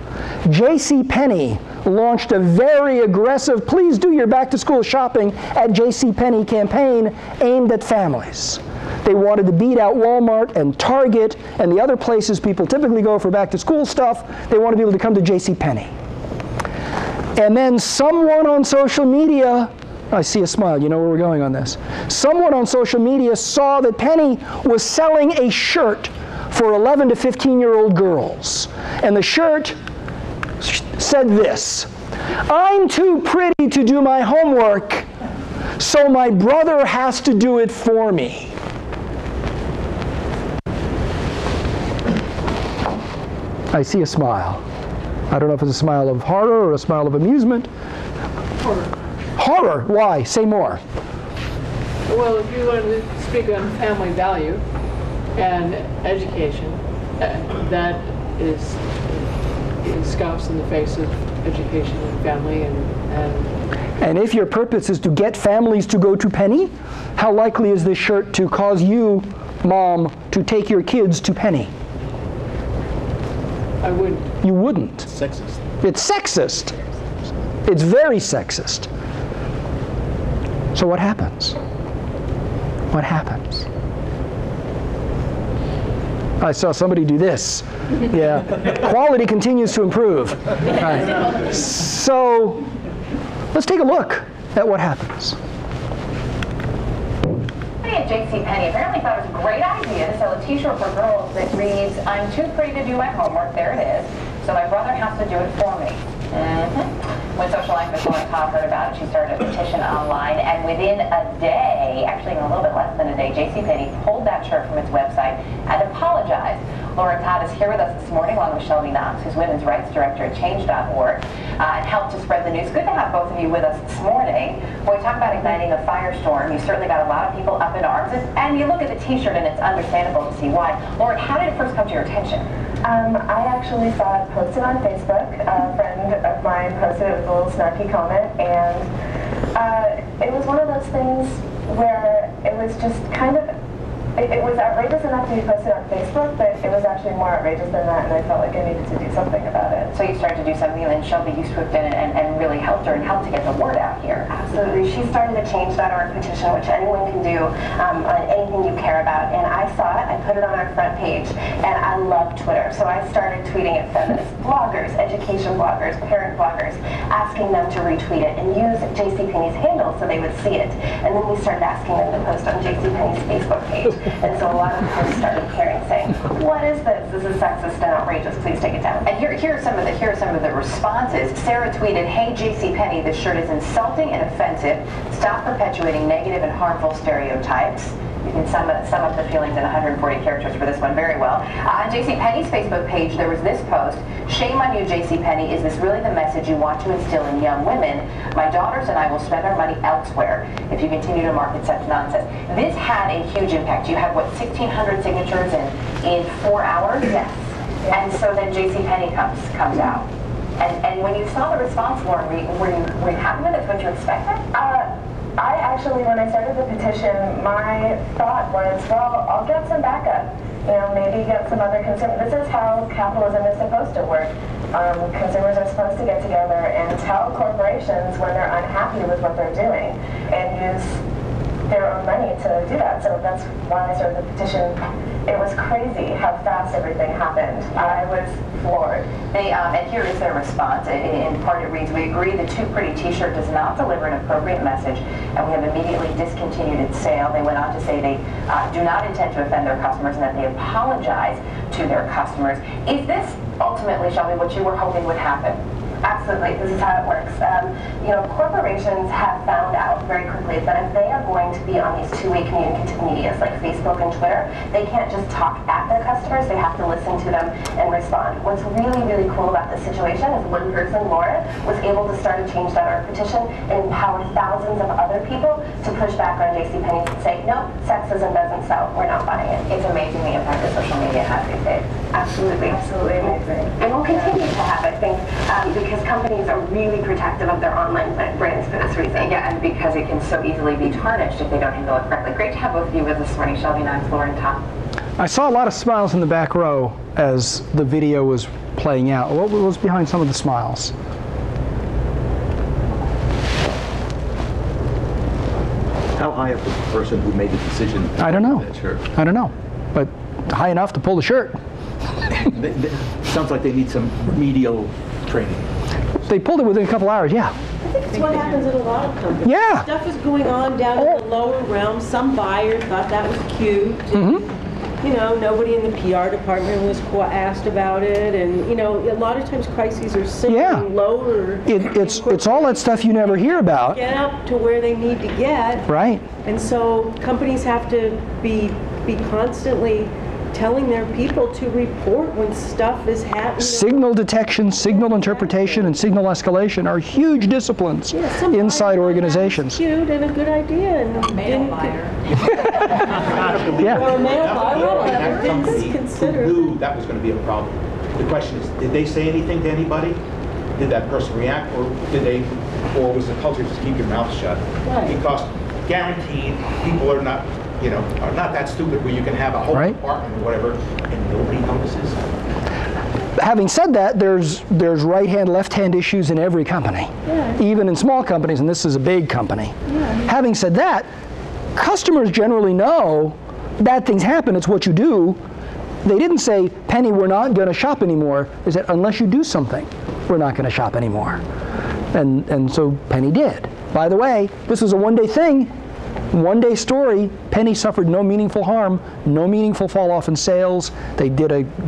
JCPenney launched a very aggressive please do your back to school shopping at JCPenney campaign aimed at families. They wanted to beat out Walmart and Target and the other places people typically go for back to school stuff. They wanted people to come to JCPenney. And then someone on social media, I see a smile, you know where we're going on this. Someone on social media saw that Penny was selling a shirt for 11 to 15-year-old girls. And the shirt said this: I'm too pretty to do my homework, so my brother has to do it for me. I see a smile. I don't know if it's a smile of horror or a smile of amusement. Horror. Horror? Why? Say more. Well, if you wanted to speak on family value and education, that is scoffs in the face of education and family and if your purpose is to get families to go to Penny, how likely is this shirt to cause you, Mom, to take your kids to Penny? I wouldn't. You wouldn't. It's sexist. It's sexist. It's very sexist. So what happens? What happens? I saw somebody do this. Yeah. Quality continues to improve. Right. So let's take a look at what happens. At JCPenney apparently thought it was a great idea to sell a t-shirt for girls that reads, I'm too pretty to do my homework, there it is, so my brother has to do it for me. When social activist Laura Todd heard about it, she started a petition online, and within a day, actually in a little bit less than a day, JCPenney pulled that shirt from its website and apologized. Laura Todd is here with us this morning along with Shelby Knox, who's Women's Rights Director at Change.org, and helped to spread the news. Good to have both of you with us this morning. When we talk about igniting a firestorm, you certainly got a lot of people up in arms, and you look at the t-shirt and it's understandable to see why. Lauren, how did it first come to your attention? I actually saw it posted on Facebook. A friend of mine posted it with a little snarky comment, and it was one of those things where it was just kind of, it was outrageous enough to be posted on Facebook, but it was actually more outrageous than that, and I felt like I needed to do something about it. So you started to do something, and then Shelby, you swooped in and really helped her and helped to get the word out here. Absolutely. She started a Change.org petition, which anyone can do on anything you care about, and I saw it, I put it on our front page, and I love Twitter, so I started tweeting at feminist bloggers, education bloggers, parent bloggers, asking them to retweet it and use JCPenney's handle so they would see it. And then we started asking them to post on JCPenney's Facebook page. And so a lot of people started caring, saying, what is this? This is sexist and outrageous. Please take it down. And here are some of the responses. Sarah tweeted, hey, JCPenney, this shirt is insulting and offensive. Stop perpetuating negative and harmful stereotypes. You can sum up the feelings in 140 characters for this one very well. On JCPenney's Facebook page, there was this post. Shame on you, JCPenney. Is this really the message you want to instill in young women? My daughters and I will spend our money elsewhere if you continue to market such nonsense. This had a huge impact. You had, what, 1,600 signatures in 4 hours? Yes. And so then JCPenney comes out. And when you saw the response, Lauren, were you happy with it? What you expected? I actually, when I started the petition, my thought was, well, I'll get some backup. You know, maybe get some other consumers. This is how capitalism is supposed to work. Consumers are supposed to get together and tell corporations when they're unhappy with what they're doing and use their own money to do that. So that's why I started the petition. It was crazy how fast everything happened. I was floored. And here is their response. In part it reads, "We agree the Too Pretty t-shirt does not deliver an appropriate message, and we have immediately discontinued its sale." They went on to say they do not intend to offend their customers and that they apologize to their customers. Is this ultimately, Shelby, what you were hoping would happen? Absolutely, this is how it works. Corporations have found out very quickly that if they are going to be on these two-way communicative medias like Facebook and Twitter, they can't just talk at their customers, they have to listen to them and respond. What's really, really cool about this situation is one person, Laura, was able to start a Change.org petition and empower thousands of other people to push back on JCPenney and say, no, sexism doesn't sell, we're not buying it. It's amazing the impact that social media has these days. Absolutely, absolutely amazing. And we'll continue to have, I think, because companies are really protective of their online brands for this reason. Yeah, and because it can so easily be tarnished if they don't handle it correctly. Great to have both of you with us this morning, Shelby Knox, Lauren Tom. I saw a lot of smiles in the back row as the video was playing out. What was behind some of the smiles? How high up was the person who made the decision? I don't know. That shirt? I don't know, but high enough to pull the shirt. Sounds like they need some remedial training. They pulled it within a couple hours, yeah. I think it's what happens at a lot of companies. Yeah. Stuff is going on down in the lower realm. Some buyer thought that was cute. You know, nobody in the PR department was asked about it, and you know, a lot of times crises are sinking lower. It's all that stuff you never hear about. Get up to where they need to get. Right. And so companies have to be constantly telling their people to report when stuff is happening. Signal detection, signal interpretation, and signal escalation are huge disciplines inside organizations. Cute and a good idea, and mail buyer. Or a mail buyer. Company knew that was going to be a problem. The question is, did they say anything to anybody? Did that person react, or or was the culture just keep your mouth shut? Right. Because guaranteed, people are not that stupid where you can have a whole department or whatever and nobody notices. Having said that, there's right-hand, left-hand issues in every company, even in small companies, and this is a big company. Having said that, customers generally know bad things happen, it's what you do. They didn't say, Penny, we're not going to shop anymore. They said, unless you do something, we're not going to shop anymore. And so Penny did. By the way, this was a one-day thing. One-day story. Penny suffered no meaningful harm, no meaningful fall off in sales. They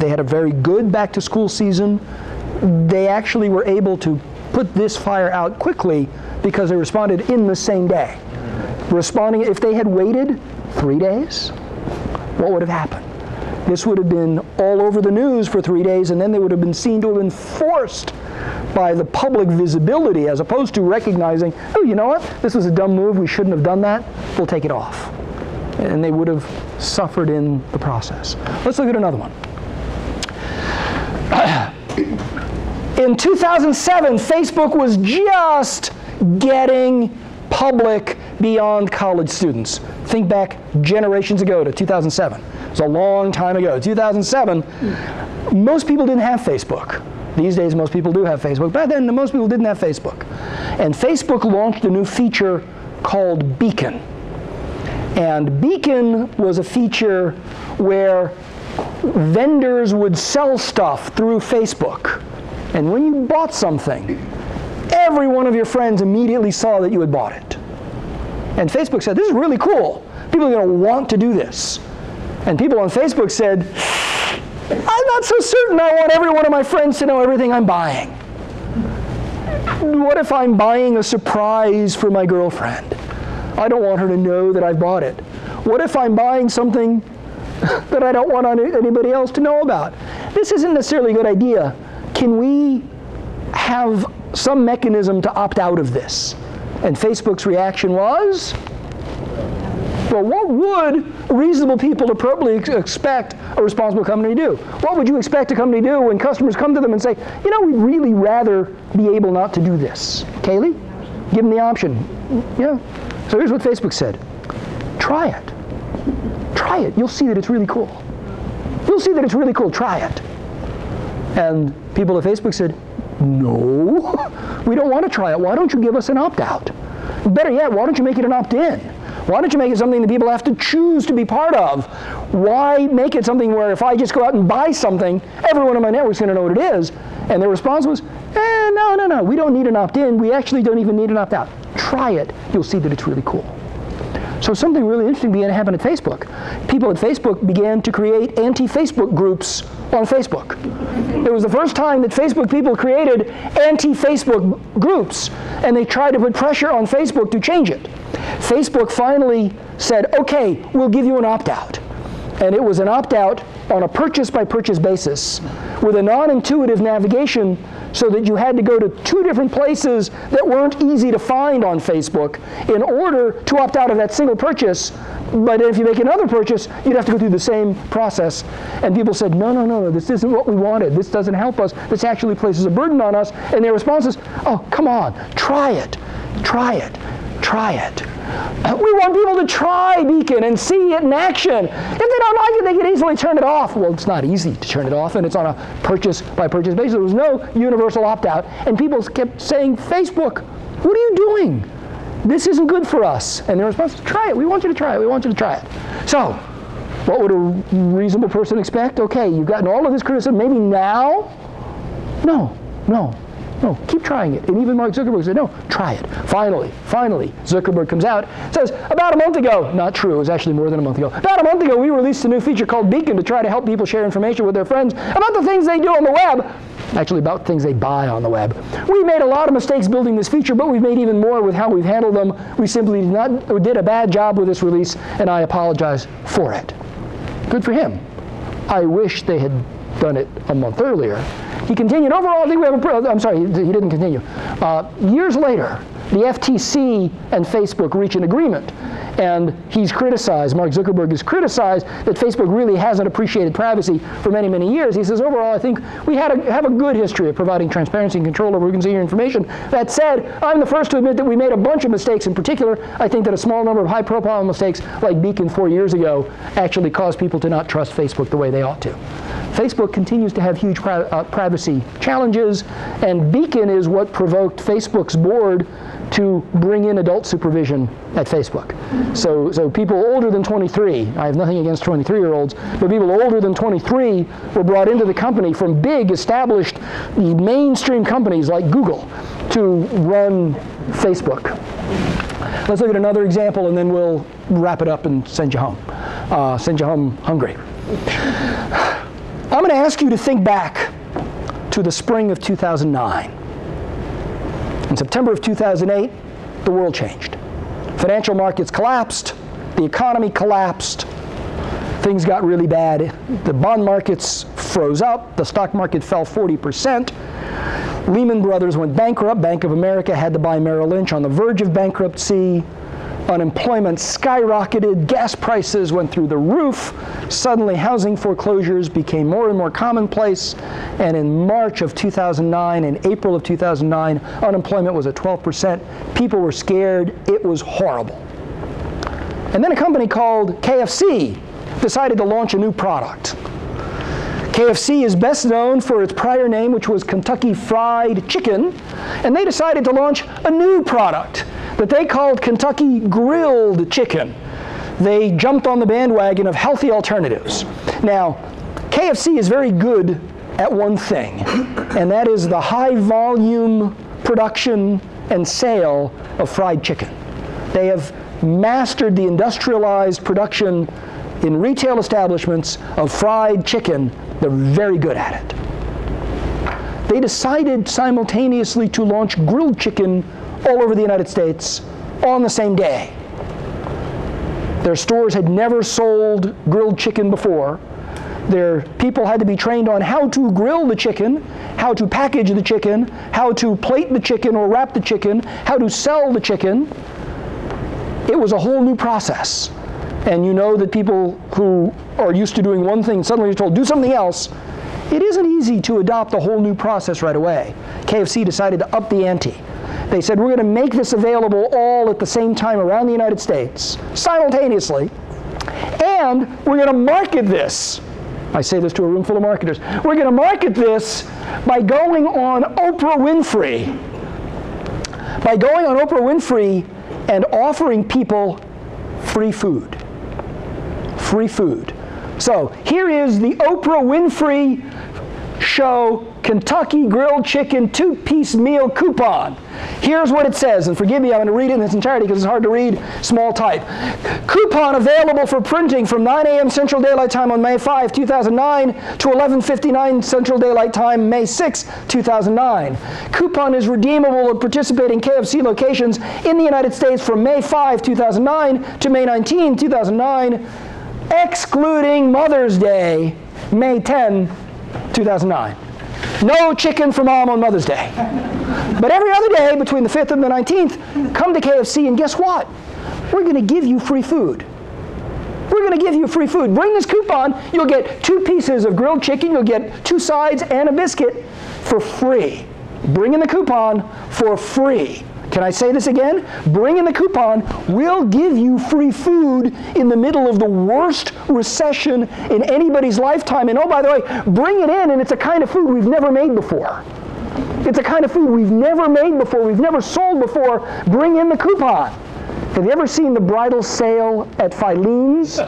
had a very good back-to-school season. They actually were able to put this fire out quickly because they responded in the same day. Responding, if they had waited 3 days, what would have happened? This would have been all over the news for 3 days, and then they would have been seen to have been forced by the public visibility, as opposed to recognizing, oh, you know what, this was a dumb move, we shouldn't have done that, we'll take it off. And they would have suffered in the process. Let's look at another one. In 2007, Facebook was just getting public beyond college students. Think back generations ago to 2007. It was a long time ago. 2007, most people didn't have Facebook. These days, most people do have Facebook. Back then, most people didn't have Facebook. And Facebook launched a new feature called Beacon. And Beacon was a feature where vendors would sell stuff through Facebook. And when you bought something, every one of your friends immediately saw that you had bought it. And Facebook said, this is really cool. People are going to want to do this. And people on Facebook said, I'm not so certain I want every one of my friends to know everything I'm buying. What if I'm buying a surprise for my girlfriend? I don't want her to know that I bought it. What if I'm buying something that I don't want anybody else to know about? This isn't necessarily a good idea. Can we have some mechanism to opt out of this? And Facebook's reaction was, well, what would reasonable people appropriately expect a responsible company to do? What would you expect a company to do when customers come to them and say, you know, we'd really rather be able not to do this? Kaylee? Give them the option. Yeah. So here's what Facebook said. Try it. Try it. You'll see that it's really cool. You'll see that it's really cool. Try it. And people at Facebook said, no, we don't want to try it. Why don't you give us an opt-out? Better yet, why don't you make it an opt-in? Why don't you make it something that people have to choose to be part of? Why make it something where if I just go out and buy something, everyone on my network is going to know what it is? And their response was, no, we don't need an opt-in. We actually don't even need an opt-out. Try it. You'll see that it's really cool. So something really interesting began to happen at Facebook. People at Facebook began to create anti-Facebook groups on Facebook. It was the first time that Facebook people created anti-Facebook groups, and they tried to put pressure on Facebook to change it. Facebook finally said, okay, we'll give you an opt-out. And it was an opt-out on a purchase-by-purchase basis with a non-intuitive navigation so that you had to go to 2 different places that weren't easy to find on Facebook in order to opt out of that single purchase. But if you make another purchase, you'd have to go through the same process. And people said, no, this isn't what we wanted. This doesn't help us. This actually places a burden on us. And their response is, oh, come on, try it. Try it. Try it. We want people to try Beacon and see it in action. If they don't like it, they can easily turn it off. Well, it's not easy to turn it off, and it's on a purchase-by-purchase basis. There was no universal opt-out, and people kept saying, Facebook, what are you doing? This isn't good for us. And their response is, try it. We want you to try it. We want you to try it. So, what would a reasonable person expect? Okay, you've gotten all of this criticism. Maybe now? No, keep trying it. And even Mark Zuckerberg said, no, try it. Finally, Zuckerberg comes out, says, about a month ago, not true, it was actually more than a month ago, about a month ago we released a new feature called Beacon to try to help people share information with their friends about the things they do on the web, actually about things they buy on the web. We made a lot of mistakes building this feature, but we've made even more with how we've handled them. We simply did a bad job with this release, and I apologize for it. Good for him. I wish they had done it a month earlier. He continued, overall, I think we have I'm sorry, he didn't continue. Years later, the FTC and Facebook reach an agreement. And he's criticized, Mark Zuckerberg is criticized that Facebook really hasn't appreciated privacy for many, many years. He says, overall, I think we have a good history of providing transparency and control over who can see your information. That said, I'm the first to admit that we made a bunch of mistakes. In particular, I think that a small number of high-profile mistakes like Beacon 4 years ago actually caused people to not trust Facebook the way they ought to. Facebook continues to have huge privacy challenges, and Beacon is what provoked Facebook's board to bring in adult supervision at Facebook. So people older than 23, I have nothing against 23-year-olds, but people older than 23 were brought into the company from big, established, mainstream companies like Google to run Facebook. Let's look at another example, and then we'll wrap it up and send you home hungry. I'm going to ask you to think back to the spring of 2009. In September of 2008, the world changed. Financial markets collapsed, the economy collapsed, things got really bad. The bond markets froze up, the stock market fell 40%. Lehman Brothers went bankrupt, Bank of America had to buy Merrill Lynch on the verge of bankruptcy. Unemployment skyrocketed, gas prices went through the roof, suddenly housing foreclosures became more and more commonplace, and in March of 2009 and April of 2009, unemployment was at 12%. People were scared. It was horrible. And then a company called KFC decided to launch a new product. KFC is best known for its prior name, which was Kentucky Fried Chicken, and they decided to launch a new product that they called Kentucky Grilled Chicken. They jumped on the bandwagon of healthy alternatives. Now, KFC is very good at one thing, and that is the high volume production and sale of fried chicken. They have mastered the industrialized production in retail establishments of fried chicken. They're very good at it. They decided simultaneously to launch grilled chicken all over the United States on the same day. Their stores had never sold grilled chicken before. Their people had to be trained on how to grill the chicken, how to package the chicken, how to plate the chicken or wrap the chicken, how to sell the chicken. It was a whole new process. And you know that people who are used to doing one thing suddenly are told, do something else. It isn't easy to adopt a whole new process right away. KFC decided to up the ante. They said, we're going to make this available all at the same time around the United States, simultaneously, and we're going to market this. I say this to a room full of marketers. We're going to market this by going on Oprah Winfrey. By going on Oprah Winfrey and offering people free food. Free food. So here is the Oprah Winfrey Show Kentucky Grilled Chicken 2-piece meal coupon. Here's what it says, and forgive me, I'm going to read it in its entirety because it's hard to read, small type. Coupon available for printing from 9 a.m. Central Daylight Time on May 5, 2009 to 11:59 Central Daylight Time, May 6, 2009. Coupon is redeemable at participating KFC locations in the United States from May 5, 2009 to May 19, 2009, excluding Mother's Day, May 10, 2009. No chicken for Mom on Mother's Day. But every other day between the 5th and the 19th, come to KFC and guess what? We're going to give you free food. We're going to give you free food. Bring this coupon, you'll get 2 pieces of grilled chicken, you'll get 2 sides and a biscuit for free. Bring in the coupon for free. Can I say this again? Bring in the coupon. We'll give you free food in the middle of the worst recession in anybody's lifetime. And oh, by the way, bring it in, and it's a kind of food we've never made before. It's a kind of food we've never made before, we've never sold before. Bring in the coupon. Have you ever seen the bridal sale at Filene's?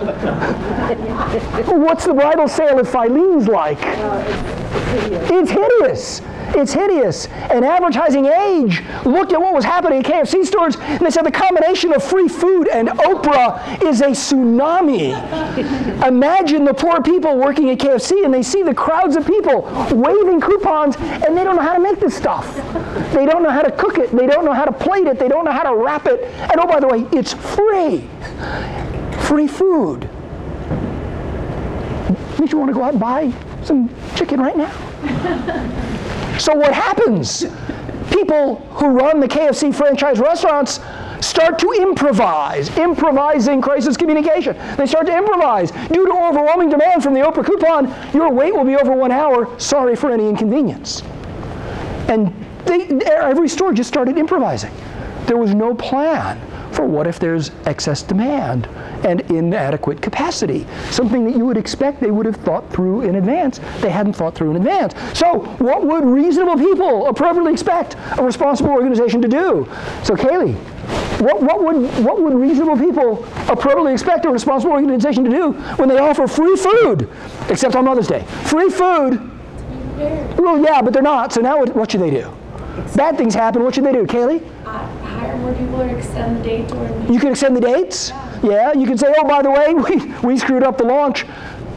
What's the bridal sale at Filene's like? It's hideous. It's hideous. And Advertising Age looked at what was happening at KFC stores, and they said the combination of free food and Oprah is a tsunami. Imagine the poor people working at KFC, and they see the crowds of people waving coupons, and they don't know how to make this stuff. They don't know how to cook it. They don't know how to plate it. They don't know how to wrap it. And oh, by the way, it's free. Free food. Don't you want to go out and buy some chicken right now? So what happens? People who run the KFC franchise restaurants start to improvise. Improvising crisis communication. They start to improvise. Due to overwhelming demand from the Oprah coupon, your wait will be over 1 hour. Sorry for any inconvenience. And every store just started improvising. There was no plan for what if there's excess demand and inadequate capacity. Something that you would expect they would have thought through in advance. They hadn't thought through in advance. So what would reasonable people appropriately expect a responsible organization to do? So Kaylee, what would reasonable people appropriately expect a responsible organization to do when they offer free food, except on Mother's Day? Free food. Well, yeah, but they're not. So now what should they do? Bad things happen. What should they do, Kaylee? Hire more people or extend the date. You can extend the dates? Yeah, you can say, oh, by the way, we screwed up the launch.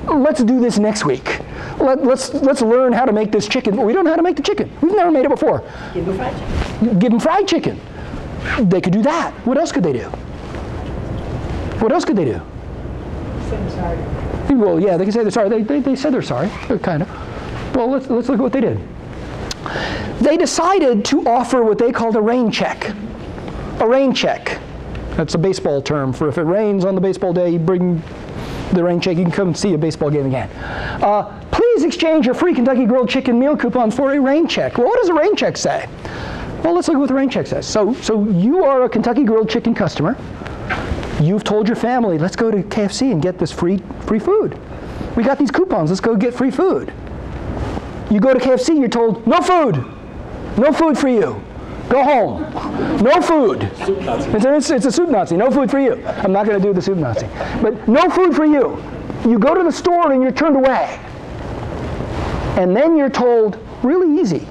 Let's do this next week. Let's learn how to make this chicken. We don't know how to make the chicken. We've never made it before. Give them fried chicken. Give them fried chicken. They could do that. What else could they do? What else could they do? Say I'm sorry. Well, yeah, they can say they're sorry. They said they're sorry, kind of. Well, let's look at what they did. They decided to offer what they called a rain check. A rain check. That's a baseball term for if it rains on the baseball day, you bring the rain check, you can come and see a baseball game again. Please exchange your free Kentucky Grilled Chicken meal coupon for a rain check. Well, what does a rain check say? Well, let's look at what the rain check says. So you are a Kentucky Grilled Chicken customer. You've told your family, let's go to KFC and get this free food. We got these coupons, let's go get free food. You go to KFC, you're told, no food. No food for you. Go home. No food. It's a soup Nazi. No food for you. I'm not going to do the soup Nazi. But no food for you. You go to the store and you're turned away. And then you're told, really easy,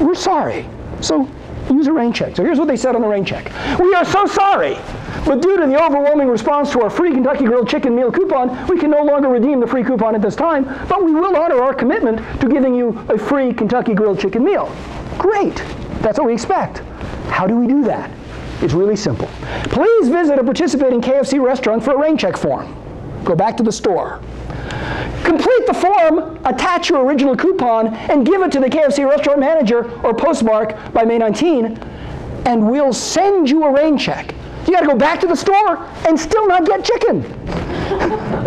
we're sorry. So use a rain check. So here's what they said on the rain check. We are so sorry, but due to the overwhelming response to our free Kentucky Grilled Chicken meal coupon, we can no longer redeem the free coupon at this time, but we will honor our commitment to giving you a free Kentucky Grilled Chicken meal. Great. That's what we expect. How do we do that? It's really simple. Please visit a participating KFC restaurant for a rain check form. Go back to the store. Complete the form, attach your original coupon, and give it to the KFC restaurant manager or postmark by May 19, and we'll send you a rain check. You got to go back to the store and still not get chicken.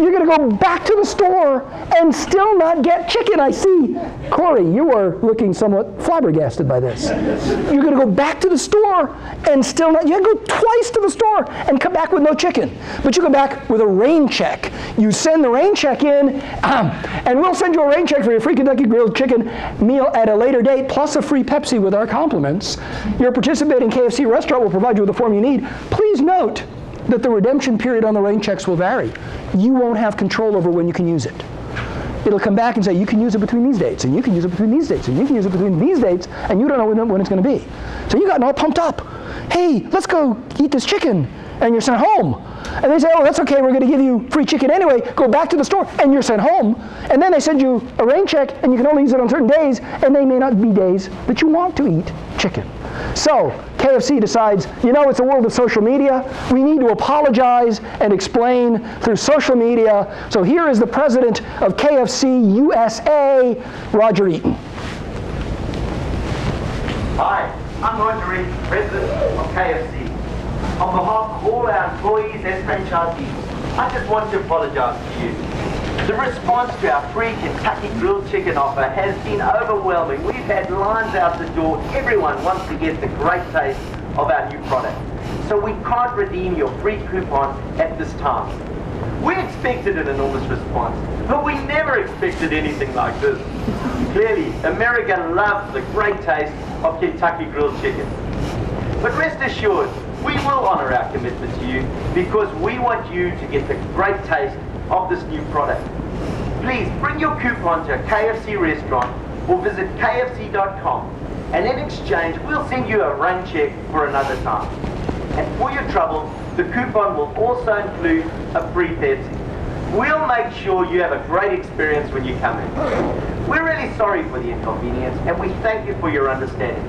You're going to go back to the store and still not get chicken. I see, Corey, you are looking somewhat flabbergasted by this. You're going to go back to the store and still not, you have to go twice to the store and come back with no chicken. But you come back with a rain check. You send the rain check in, and we'll send you a rain check for your free Kentucky Grilled Chicken meal at a later date, plus a free Pepsi with our compliments. Your participating KFC restaurant will provide you with the form you need. Please note, that the redemption period on the rain checks will vary. You won't have control over when you can use it. It'll come back and say, you can use it between these dates, and you can use it between these dates, and you can use it between these dates, and you don't know when it's going to be. So you gotten all pumped up. Hey, let's go eat this chicken, and you're sent home. And they say, oh, that's okay, we're going to give you free chicken anyway. Go back to the store, and you're sent home. And then they send you a rain check, and you can only use it on certain days, and they may not be days that you want to eat chicken. So KFC decides, you know, it's a world of social media. We need to apologize and explain through social media. So here is the president of KFC USA, Roger Eaton. Hi, I'm Roger Eaton, president of KFC. On behalf of all our employees and franchisees, I just want to apologize to you. The response to our free Kentucky grilled chicken offer has been overwhelming. We've had lines out the door. Everyone wants to get the great taste of our new product. So we can't redeem your free coupon at this time. We expected an enormous response, but we never expected anything like this. Clearly, America loves the great taste of Kentucky grilled chicken. But rest assured, we will honor our commitment to you because we want you to get the great taste of this new product. Please bring your coupon to a KFC restaurant or visit kfc.com, and in exchange we'll send you a rain check for another time. And for your trouble, the coupon will also include a free Pepsi. We'll make sure you have a great experience when you come in. We're really sorry for the inconvenience, and we thank you for your understanding.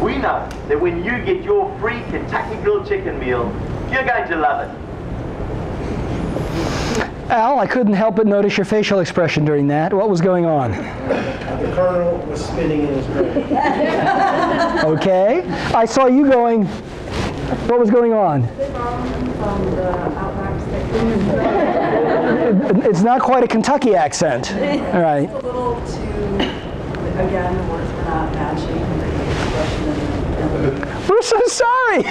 We know that when you get your free Kentucky grilled chicken meal, you're going to love it. Al, I couldn't help but notice your facial expression during that. What was going on? The Colonel was spinning in his grave. Okay. I saw you going, what was going on? It's not quite a Kentucky accent. All right. It's a little too, again, the words were not matching the expression. We're so sorry.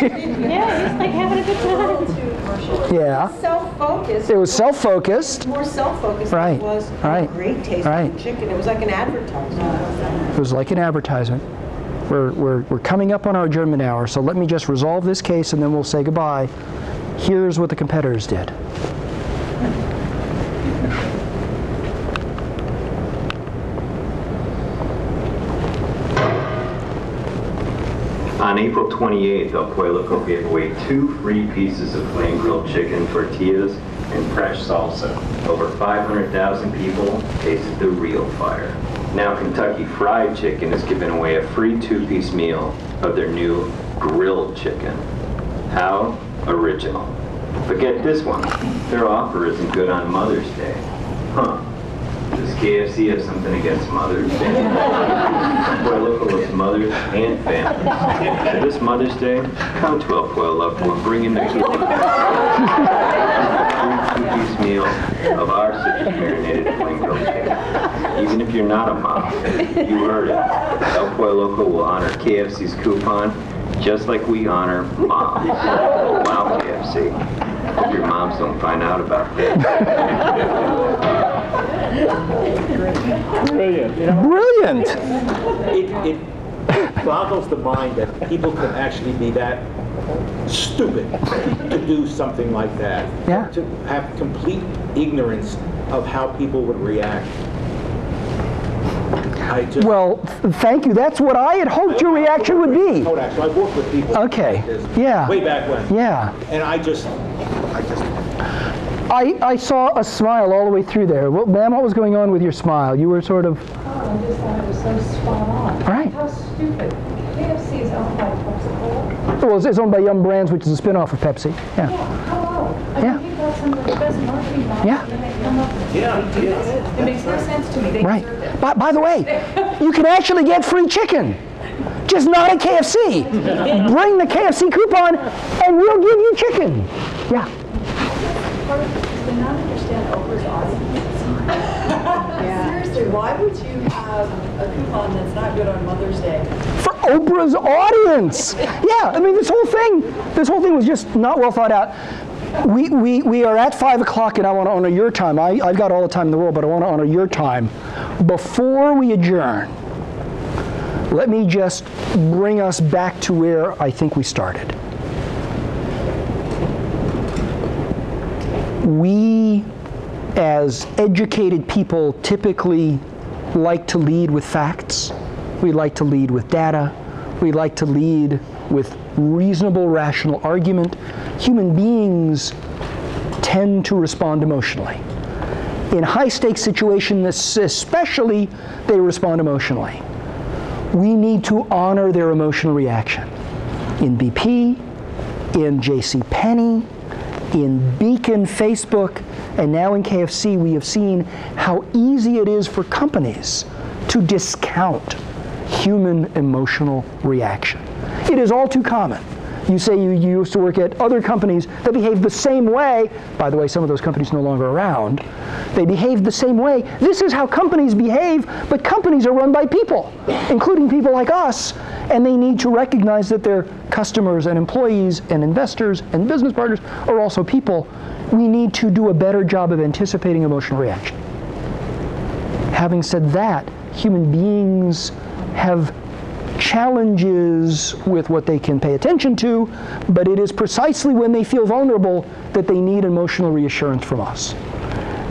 Yeah, he's like having a good time. Yeah. Self-focused. It was self-focused. More self-focused Right. than it was Right. great taste Right. chicken. It was like an advertisement. It was like an advertisement. We're coming up on our adjournment hour, so let me just resolve this case and then we'll say goodbye. Here's what the competitors did. On April 28th, El Pollo Loco gave away 2 free pieces of flame grilled chicken, tortillas, and fresh salsa. Over 500,000 people tasted the real fire. Now Kentucky Fried Chicken is giving away a free 2-piece meal of their new grilled chicken. How original. But get this one, their offer isn't good on Mother's Day. Huh. Does KFC have something against Mother's Day? Pollo Loco loves mothers and families. So this Mother's Day, come to El Pollo Loco and bring in the kids. 2-piece meal of our city marinated flame grilled chicken. Even if you're not a mom, you heard it. El Pollo Loco will honor KFC's coupon just like we honor moms. Wow, KFC. Hope your moms don't find out about that. Brilliant. You know, Brilliant. It boggles the mind that people could actually be that stupid to do something like that. Yeah. To have complete ignorance of how people would react. Well, thank you. That's what I had hoped your reaction would be. Kodak. So I worked with people Okay. like this Yeah. way back when. Yeah. And I saw a smile all the way through there. Well, ma'am, what was going on with your smile? You were sort of... Oh, I just thought it was so spot on. Right. How stupid. KFC is owned by Coca-Cola. Well, it's owned by Yum Brands, which is a spin-off of Pepsi. Yeah. Hello. I Yeah. mean, you've got some of the best marketing minds, Yeah. and they come up with it makes no sense to me. They Right. deserve it. By the way, you can actually get free chicken, just not at KFC. Bring the KFC coupon, and we'll give you chicken. Yeah. Do not understand Oprah's audience. Seriously, why would you have a coupon that's not good on Mother's Day? For Oprah's audience. Yeah. I mean, this whole thing was just not well thought out. We are at 5 o'clock, and I want to honor your time. I've got all the time in the world, but I want to honor your time. Before we adjourn, let me just bring us back to where I think we started. We, as educated people, typically like to lead with facts. We like to lead with data. We like to lead with reasonable, rational argument. Human beings tend to respond emotionally. In high-stakes situations, especially, they respond emotionally. We need to honor their emotional reaction. In BP, in JCPenney, in Beacon, Facebook, and now in KFC, we have seen how easy it is for companies to discount human emotional reaction. It is all too common. You say you used to work at other companies that behave the same way. By the way, some of those companies no longer around. They behave the same way. This is how companies behave, but companies are run by people, including people like us, and they need to recognize that their customers and employees and investors and business partners are also people. We need to do a better job of anticipating emotional reaction. Having said that, human beings have challenges with what they can pay attention to, but it is precisely when they feel vulnerable that they need emotional reassurance from us.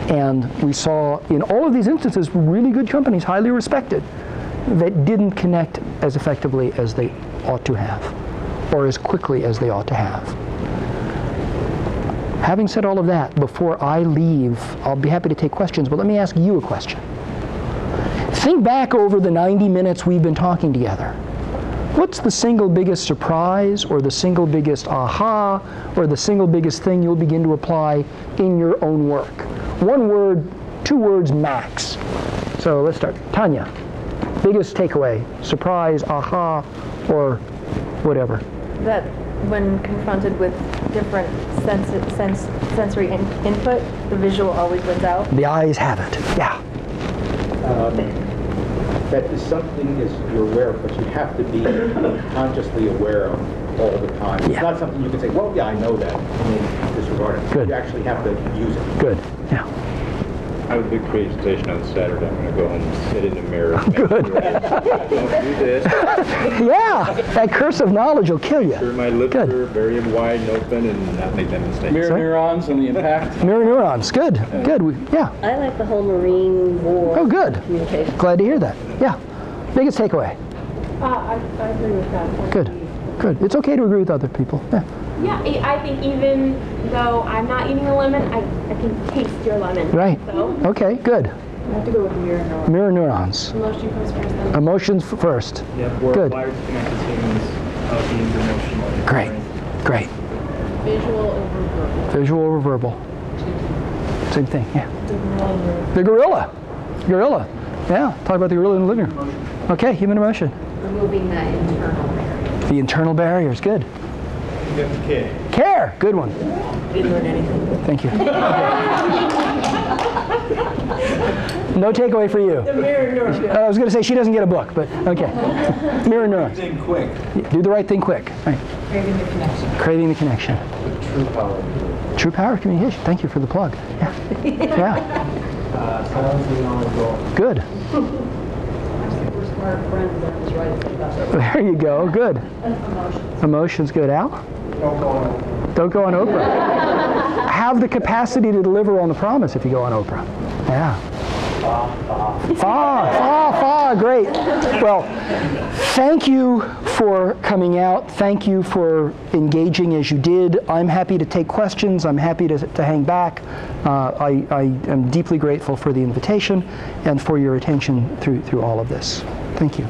And we saw in all of these instances really good companies, highly respected, that didn't connect as effectively as they ought to have, or as quickly as they ought to have. Having said all of that, before I leave, I'll be happy to take questions, but let me ask you a question. Think back over the 90 minutes we've been talking together. What's the single biggest surprise, or the single biggest aha, or the single biggest thing you'll begin to apply in your own work? One word, 2 words max. So let's start. Tanya, biggest takeaway, surprise, aha, or whatever. That when confronted with different sensory input, the visual always wins out. The eyes have it, yeah. That is something is you're aware of, but you have to be consciously aware of all the time. It's not something you can say, well, yeah, I know that, and then disregard it. Good. You actually have to use it. Good, yeah. I have a big presentation on Saturday. I'm going to go home and sit in the mirror. Good. Don't do this. Yeah, that curse of knowledge will kill you. Sure, my lips are very wide and open and not make that mistake. Mirror neurons and the impact. Mirror neurons, good, good, yeah. I like the whole Marine War communication. Glad to hear that, yeah. Biggest takeaway. I agree with that. Good, good. It's okay to agree with other people, yeah. Yeah, I think even though I'm not eating a lemon, I can taste your lemon. Right, So. okay, good. I have to go with the mirror neurons. Mirror neurons. Emotion comes first. Then. Emotions first. Yeah, we're Good. wired to connect as humans, beings emotionally. Great, great. Visual over verbal. Visual over verbal. Same thing, yeah. The gorilla. Gorilla. Yeah, talk about the gorilla in the living room. Okay, human emotion. Removing that internal barrier. The internal barriers, good. Care. Care, good one. Didn't learn anything. Thank you. No takeaway for you. The mirror neurons. I was going to say she doesn't get a book, but okay. Mirror neurons. Do the right thing quick. Do the right thing quick. Right. Craving the connection. Craving the connection. True power. True power of communication. Thank you for the plug. Yeah. Yeah. Silencing on the goal. Good. Super smart friends that was right about that. There you go. Good. Emotions. Emotions good. Al? Don't go on Oprah. Have the capacity to deliver on the promise if you go on Oprah. Yeah. Great. Well, thank you for coming out. Thank you for engaging as you did. I'm happy to take questions. I'm happy to hang back. I am deeply grateful for the invitation and for your attention through all of this. Thank you.